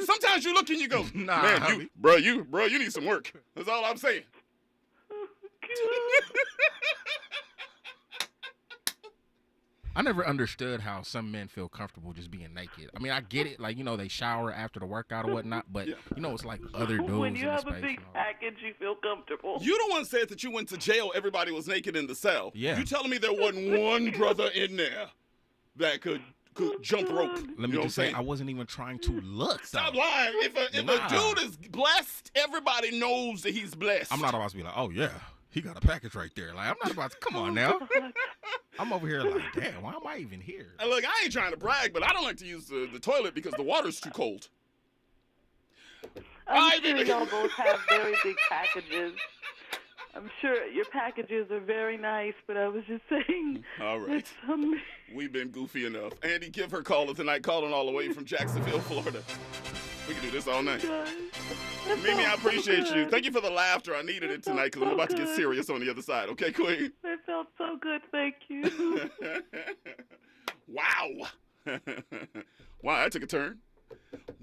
sometimes you look and you go, man, you need some work. That's all I'm saying. I never understood how some men feel comfortable just being naked. I mean, I get it, like, you know, they shower after the workout or whatnot, but, you know, it's like other dudes when you in have the a big package, you feel comfortable. You the one said that you went to jail, everybody was naked in the cell. Yeah. You telling me there wasn't one brother in there that could could jump rope. Let me just say, I wasn't even trying to look. Stop lying. If a dude is blessed, everybody knows that he's blessed. I'm not about to be like, oh yeah, he got a package right there. Like, I'm not about to. Come on now. I'm over here like, damn, why am I even here? And look, I ain't trying to brag, but I don't like to use the toilet because the water's too cold. I'm sure y'all both have very big packages. I'm sure your packages are very nice, but I was just saying. All right. We've been goofy enough. Andy, give her caller tonight, calling all the way from Jacksonville, Florida. We can do this all night. Mimi, I appreciate you. Thank you for the laughter. I needed it tonight because I'm about to get serious on the other side. Okay, Queen? It felt so good. Thank you. Wow. Wow, that took a turn.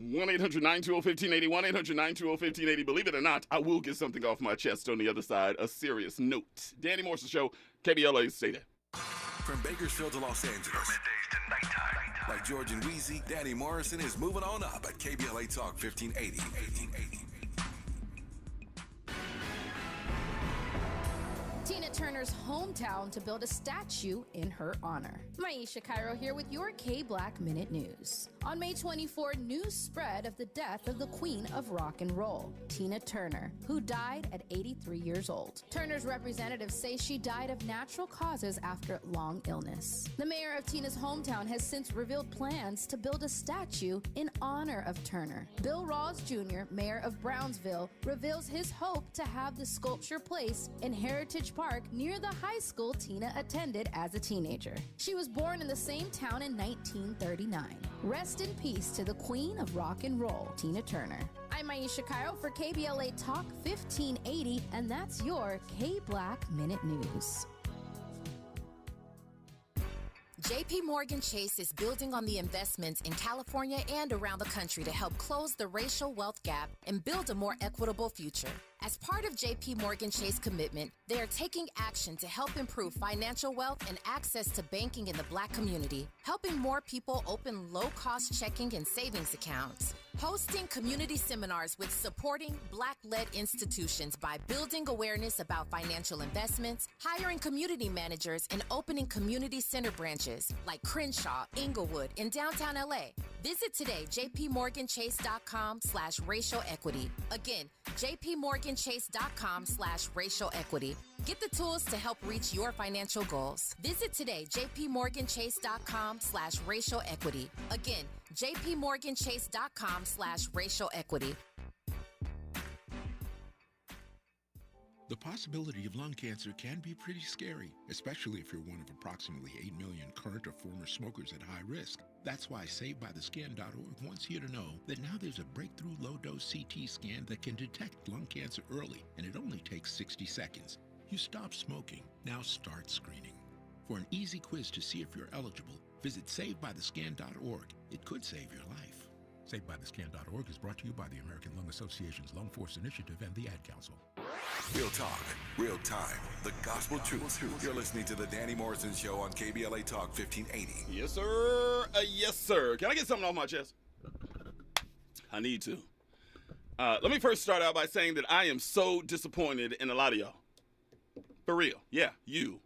1-800-920-1580, 1-800-920-1580. Believe it or not, I will get something off my chest on the other side, a serious note. Danny Morrison Show, KBLA, stay there. From Bakersfield to Los Angeles. From middays to nighttime. Like George and Wheezy, Danny Morrison is moving on up at KBLA Talk 1580. Tina Turner's hometown to build a statue in her honor. Maisha Cairo here with your K-Black Minute News. On May 24, news spread of the death of the queen of rock and roll, Tina Turner, who died at 83 years old. Turner's representatives say she died of natural causes after long illness. The mayor of Tina's hometown has since revealed plans to build a statue in honor of Turner. Bill Rawls Jr., mayor of Brownsville, reveals his hope to have the sculpture placed in Heritage Park near the high school Tina attended as a teenager. She was born in the same town in 1939. Rest in peace to the queen of rock and roll, Tina Turner. I'm Maisha Cairo for KBLA Talk 1580, and that's your K-Black Minute News. JP Morgan Chase is building on the investments in California and around the country to help close the racial wealth gap and build a more equitable future. As part of JP Morgan Chase commitment, they are taking action to help improve financial wealth and access to banking in the Black community, helping more people open low-cost checking and savings accounts, hosting community seminars with supporting Black-led institutions by building awareness about financial investments, hiring community managers, and opening community center branches like Crenshaw, Inglewood, and downtown LA. Visit today, jpmorganchase.com/racial equity. Again, jpmorganchase.com/racial equity. Get the tools to help reach your financial goals. Visit today, jpmorganchase.com/racial equity. Again, jpmorganchase.com/racial equity. The possibility of lung cancer can be pretty scary, especially if you're one of approximately 8 million current or former smokers at high risk. That's why SaveByTheScan.org wants you to know that now there's a breakthrough low-dose CT scan that can detect lung cancer early, and it only takes 60 seconds. You stop smoking, now start screening. For an easy quiz to see if you're eligible, visit SaveByTheScan.org. It could save your life. SaveByTheScan.org is brought to you by the American Lung Association's Lung Force Initiative and the Ad Council. Real talk, real time, the gospel truth. You're listening to the Danny Morrison Show on KBLA Talk 1580. Yes, sir. Yes, sir. Can I get something off my chest? I need to. Let me first start out by saying that I am so disappointed in a lot of y'all. For real. Yeah, you.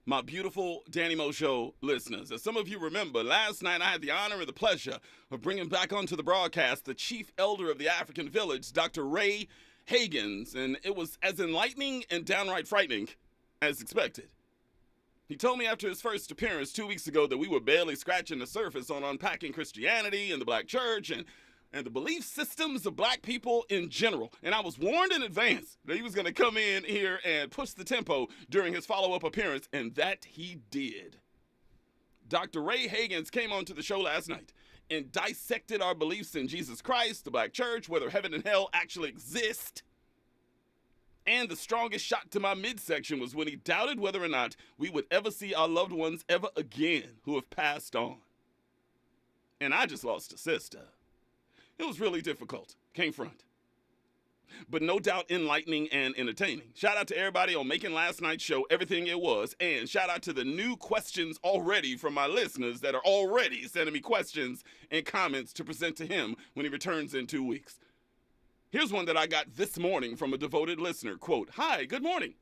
My beautiful Danny Mo Show listeners. As some of you remember, last night I had the honor and the pleasure of bringing back onto the broadcast the chief elder of the African village, Dr. Ray Hagins, and it was as enlightening and downright frightening as expected. He told me after his first appearance 2 weeks ago that we were barely scratching the surface on unpacking Christianity and the Black church and the belief systems of Black people in general. And I was warned in advance that he was going to come in here and push the tempo during his follow-up appearance, and that he did. Dr. Ray Hagins came onto the show last night and dissected our beliefs in Jesus Christ, the Black church, whether heaven and hell actually exist. And the strongest shot to my midsection was when he doubted whether or not we would ever see our loved ones ever again who have passed on. And I just lost a sister. It was really difficult. Came front. But no doubt enlightening and entertaining. Shout out to everybody on making last night's show everything it was. And shout out to the new questions already from my listeners that are already sending me questions and comments to present to him when he returns in 2 weeks. Here's one that I got this morning from a devoted listener. Quote, "Hi, good morning.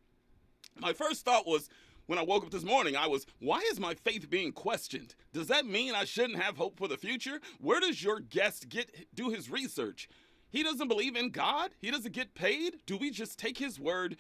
My first thought was, when I woke up this morning, why is my faith being questioned? Does that mean I shouldn't have hope for the future? Where does your guest do his research? He doesn't believe in God? He doesn't get paid? Do we just take his word?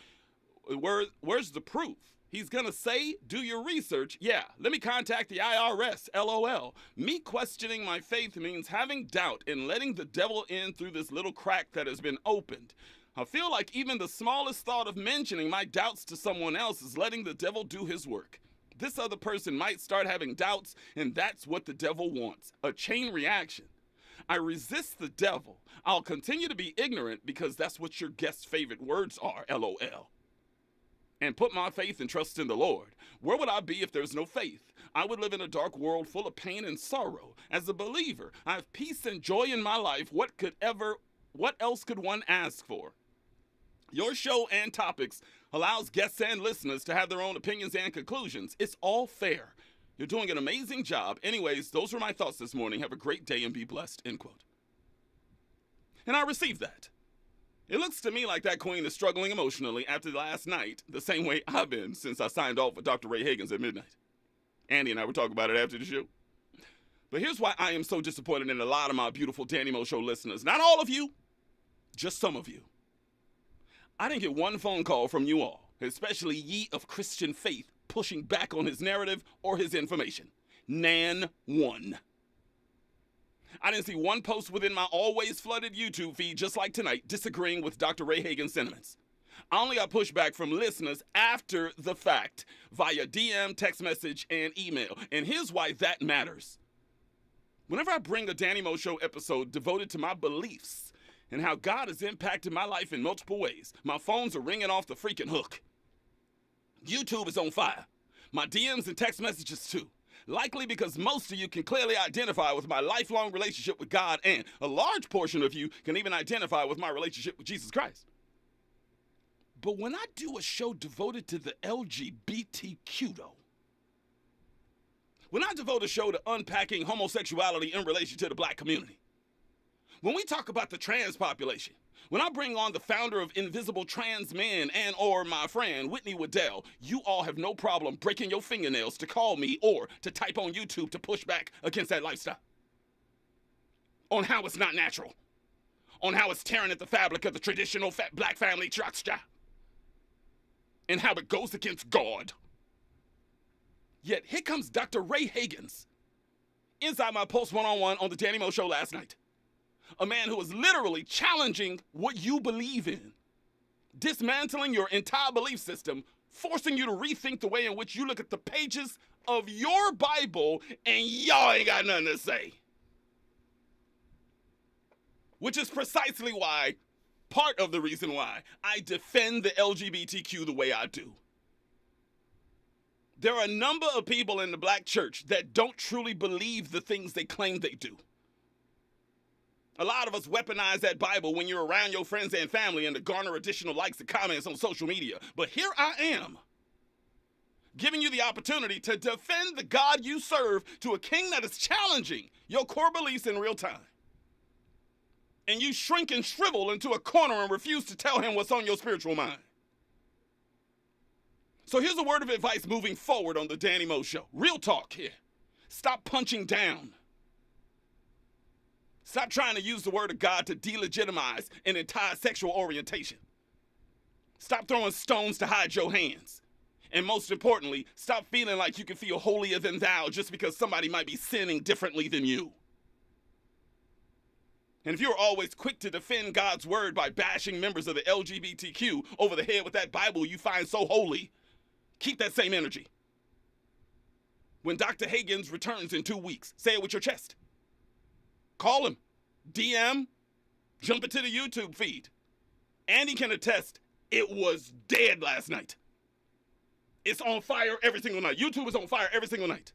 Where's the proof? He's gonna say, do your research. Yeah, let me contact the IRS, LOL. Me questioning my faith means having doubt and letting the devil in through this little crack that has been opened. I feel like even the smallest thought of mentioning my doubts to someone else is letting the devil do his work. This other person might start having doubts, and that's what the devil wants, a chain reaction. I resist the devil. I'll continue to be ignorant because that's what your guest's favorite words are, LOL. And put my faith and trust in the Lord. Where would I be if there's no faith? I would live in a dark world full of pain and sorrow. As a believer, I have peace and joy in my life. What else could one ask for? Your show and topics allows guests and listeners to have their own opinions and conclusions. It's all fair. You're doing an amazing job. Anyways, those were my thoughts this morning. Have a great day and be blessed, end quote. And I received that. It looks to me like that queen is struggling emotionally after last night, the same way I've been since I signed off with Dr. Ray Higgins at midnight. Andy and I were talking about it after the show. But here's why I am so disappointed in a lot of my beautiful Danny Mo Show listeners. Not all of you, just some of you. I didn't get one phone call from you all, especially ye of Christian faith, pushing back on his narrative or his information. Nan one. I didn't see one post within my always flooded YouTube feed, just like tonight, disagreeing with Dr. Ray Hagan's sentiments. I only got pushback from listeners after the fact, via DM, text message, and email. And here's why that matters. Whenever I bring a Danny Mo Show episode devoted to my beliefs and how God has impacted my life in multiple ways, my phones are ringing off the freaking hook. YouTube is on fire. My DMs and text messages too. Likely because most of you can clearly identify with my lifelong relationship with God, and a large portion of you can even identify with my relationship with Jesus Christ. But when I do a show devoted to the LGBTQ, though, when I devote a show to unpacking homosexuality in relation to the black community, when we talk about the trans population, when I bring on the founder of Invisible Trans Men and or my friend Whitney Waddell, you all have no problem breaking your fingernails to call me or to type on YouTube to push back against that lifestyle. On how it's not natural. On how it's tearing at the fabric of the traditional black family structure. And how it goes against God. Yet here comes Dr. Ray Higgins inside my Post One-on-One on the Danny Mo Show last night. A man who is literally challenging what you believe in, dismantling your entire belief system, forcing you to rethink the way in which you look at the pages of your Bible, and y'all ain't got nothing to say. Which is precisely why, part of the reason why, I defend the LGBTQ the way I do. There are a number of people in the black church that don't truly believe the things they claim they do. A lot of us weaponize that Bible when you're around your friends and family and to garner additional likes and comments on social media. But here I am, giving you the opportunity to defend the God you serve to a king that is challenging your core beliefs in real time. And you shrink and shrivel into a corner and refuse to tell him what's on your spiritual mind. So here's a word of advice moving forward on the Danny Mo Show. Real talk here. Stop punching down. Stop trying to use the word of God to delegitimize an entire sexual orientation. Stop throwing stones to hide your hands. And most importantly, stop feeling like you can feel holier than thou just because somebody might be sinning differently than you. And if you're always quick to defend God's word by bashing members of the LGBTQ over the head with that Bible you find so holy, keep that same energy. When Dr. Higgins returns in 2 weeks, say it with your chest. Call him, DM, jump into the YouTube feed. Andy can attest, it was dead last night. It's on fire every single night. YouTube is on fire every single night.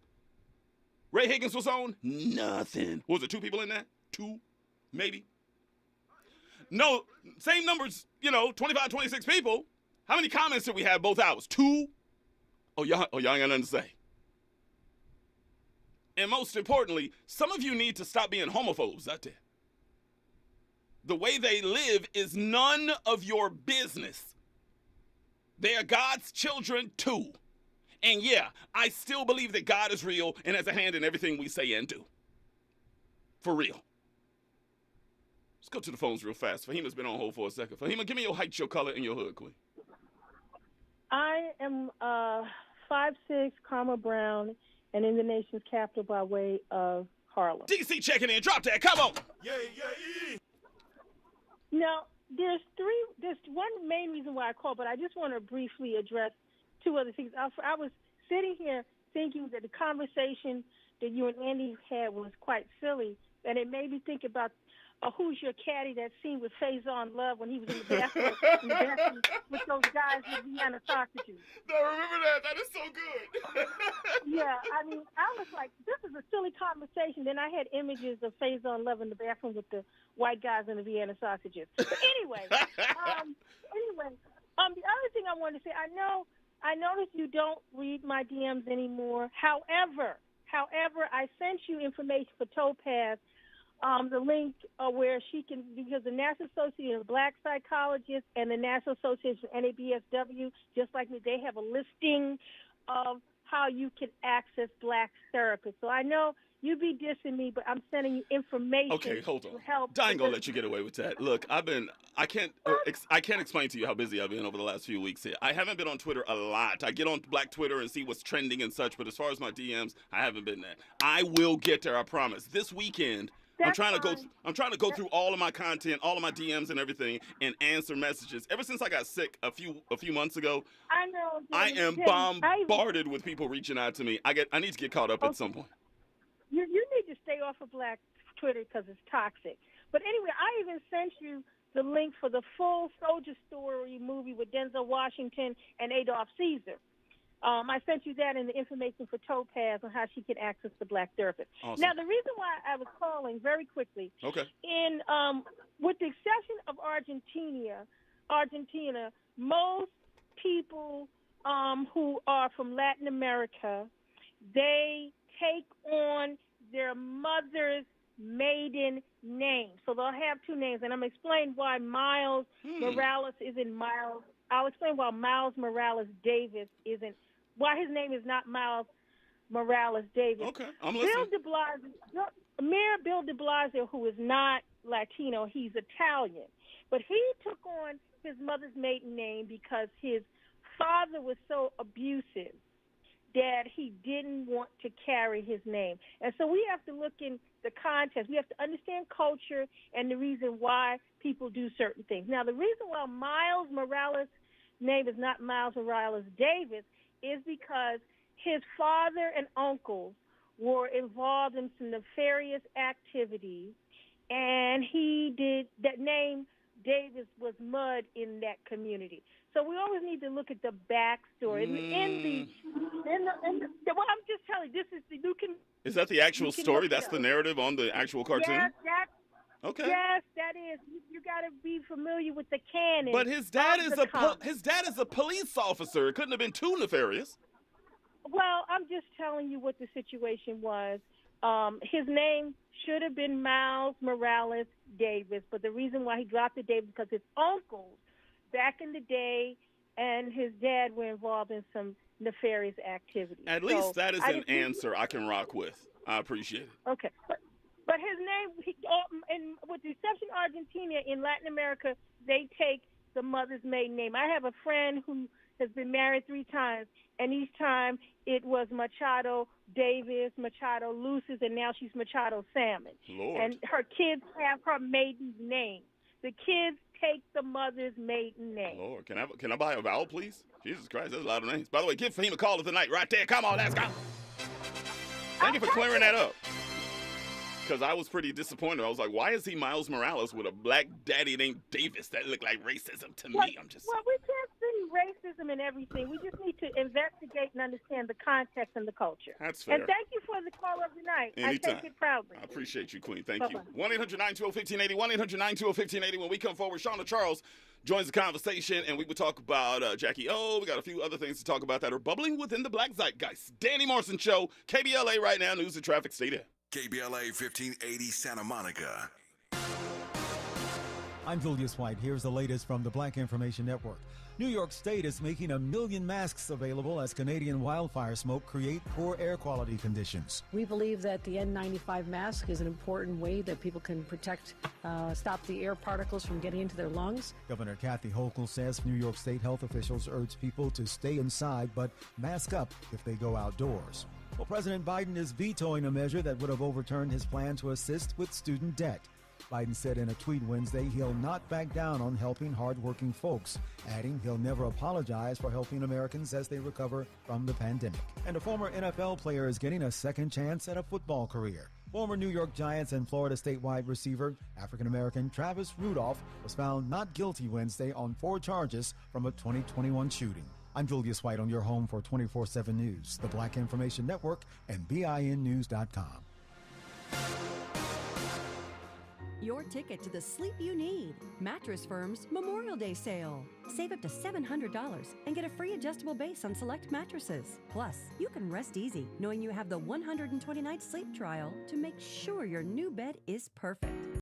Ray Higgins was on, nothing. What was it, 2 people in that? 2, maybe? No, same numbers, 25, 26 people. How many comments did we have both hours? 2? Oh, y'all ain't got nothing to say. And most importantly, some of you need to stop being homophobes out there. The way they live is none of your business. They are God's children too. And yeah, I still believe that God is real and has a hand in everything we say and do. For real. Let's go to the phones real fast. Fahima's been on hold for a second. Fahima, give me your height, your color, and your hood, Queen. I am 5'6", Karma Brown, and in the nation's capital by way of Harlem. DC checking in. Drop that. Come on. Yeah. Now, there's one main reason why I called, but I just want to briefly address two other things. I was sitting here thinking that the conversation that you and Andy had was quite silly, and it made me think about Who's Your Caddy, that scene with Faison Love when he was in the bathroom, with those guys with Vienna sausages. No, remember that. That is so good. Yeah, I mean, I was like, this is a silly conversation. Then I had images of Faison Love in the bathroom with the white guys and the Vienna sausages. But anyway, the other thing I wanted to say, I noticed you don't read my DMs anymore. However, I sent you information for Topaz, the link where she can, because the National Association of Black Psychologists and the National Association of NABSW, just like me, they have a listing of how you can access black therapists. So I know you be dissing me, but I'm sending you information. Okay, hold on. To help. I ain't gonna let you get away with that. Look, I can't explain to you how busy I've been over the last few weeks here. I haven't been on Twitter a lot. I get on Black Twitter and see what's trending and such, but as far as my DMs, I haven't been there. I will get there, I promise. This weekend, I'm trying to go through all of my content, all of my DMs and everything, and answer messages. Ever since I got sick a few months ago, I am bombarded with people reaching out to me. I need to get caught up at some point. You need to stay off of Black Twitter because it's toxic. But anyway, I even sent you the link for the full Soldier Story movie with Denzel Washington and Adolph Caesar. I sent you that and the information for Topaz on how she can access the black therapist. Awesome. Now, the reason why I was calling very quickly, okay, with the exception of Argentina, most people who are from Latin America, they take on their mother's maiden name. So they'll have two names, and I'm explaining why Miles Morales isn't Miles. I'll explain why Miles Morales Davis isn't, why his name is not Miles Morales Davis. Okay, I'm listening. Mayor Bill de Blasio, who is not Latino, he's Italian, but he took on his mother's maiden name because his father was so abusive that he didn't want to carry his name. And so we have to look in the context. We have to understand culture and the reason why people do certain things. Now, the reason why Miles Morales' name is not Miles Morales Davis is because his father and uncles were involved in some nefarious activities, and that name Davis was mud in that community. So we always need to look at the backstory. Well, I'm just telling you, this is you can. Is that the actual story? That's the narrative on the actual cartoon? Okay. Yes, that is. You got to be familiar with the canon. But his dad is a police officer. It couldn't have been too nefarious. Well, I'm just telling you what the situation was. His name should have been Miles Morales Davis, but the reason why he dropped the Davis because his uncles back in the day and his dad were involved in some nefarious activities. At least that is an answer I can rock with. I appreciate it. Okay. But his name, and with the exception of Argentina, in Latin America, they take the mother's maiden name. I have a friend who has been married 3 times, and each time it was Machado Davis, Machado Lucis, and now she's Machado Salmon. Lord. And her kids have her maiden name. The kids take the mother's maiden name. Lord, can I buy a vowel, please? Jesus Christ, that's a lot of names. By the way, give Fahim a call of the night right there. Come on, let's go. Thank you for clearing that up. Because I was pretty disappointed. I was like, why is he Miles Morales with a black daddy named Davis? That looked like racism to me. Well, we can't see racism and everything. We just need to investigate and understand the context and the culture. That's fair. And thank you for the call of the night. Anytime. I take it proudly. I appreciate you, Queen. Thank Bye-bye. you. 1-800-920-1580, 1-800-920-1580. When we come forward, Shauna Charles joins the conversation, and we will talk about Jackie O. We got a few other things to talk about that are bubbling within the black zeitgeist. Danny Morrison Show, KBLA right now, news and traffic. Stay there. KBLA 1580 Santa Monica. I'm Julius White. Here's the latest from the Black Information Network. New York State is making 1 million masks available as Canadian wildfire smoke create poor air quality conditions. We believe that the N95 mask is an important way that people can protect, stop the air particles from getting into their lungs. Governor Kathy Hochul says New York State health officials urge people to stay inside but mask up if they go outdoors. Well, President Biden is vetoing a measure that would have overturned his plan to assist with student debt. Biden said in a tweet Wednesday he'll not back down on helping hardworking folks, adding he'll never apologize for helping Americans as they recover from the pandemic. And a former NFL player is getting a second chance at a football career. Former New York Giants and Florida State wide receiver, African-American Travis Rudolph, was found not guilty Wednesday on 4 charges from a 2021 shooting. I'm Julius White on your home for 24/7 News, the Black Information Network, and BINnews.com. Your ticket to the sleep you need. Mattress Firm's Memorial Day sale. Save up to $700 and get a free adjustable base on select mattresses. Plus, you can rest easy knowing you have the 120-night sleep trial to make sure your new bed is perfect.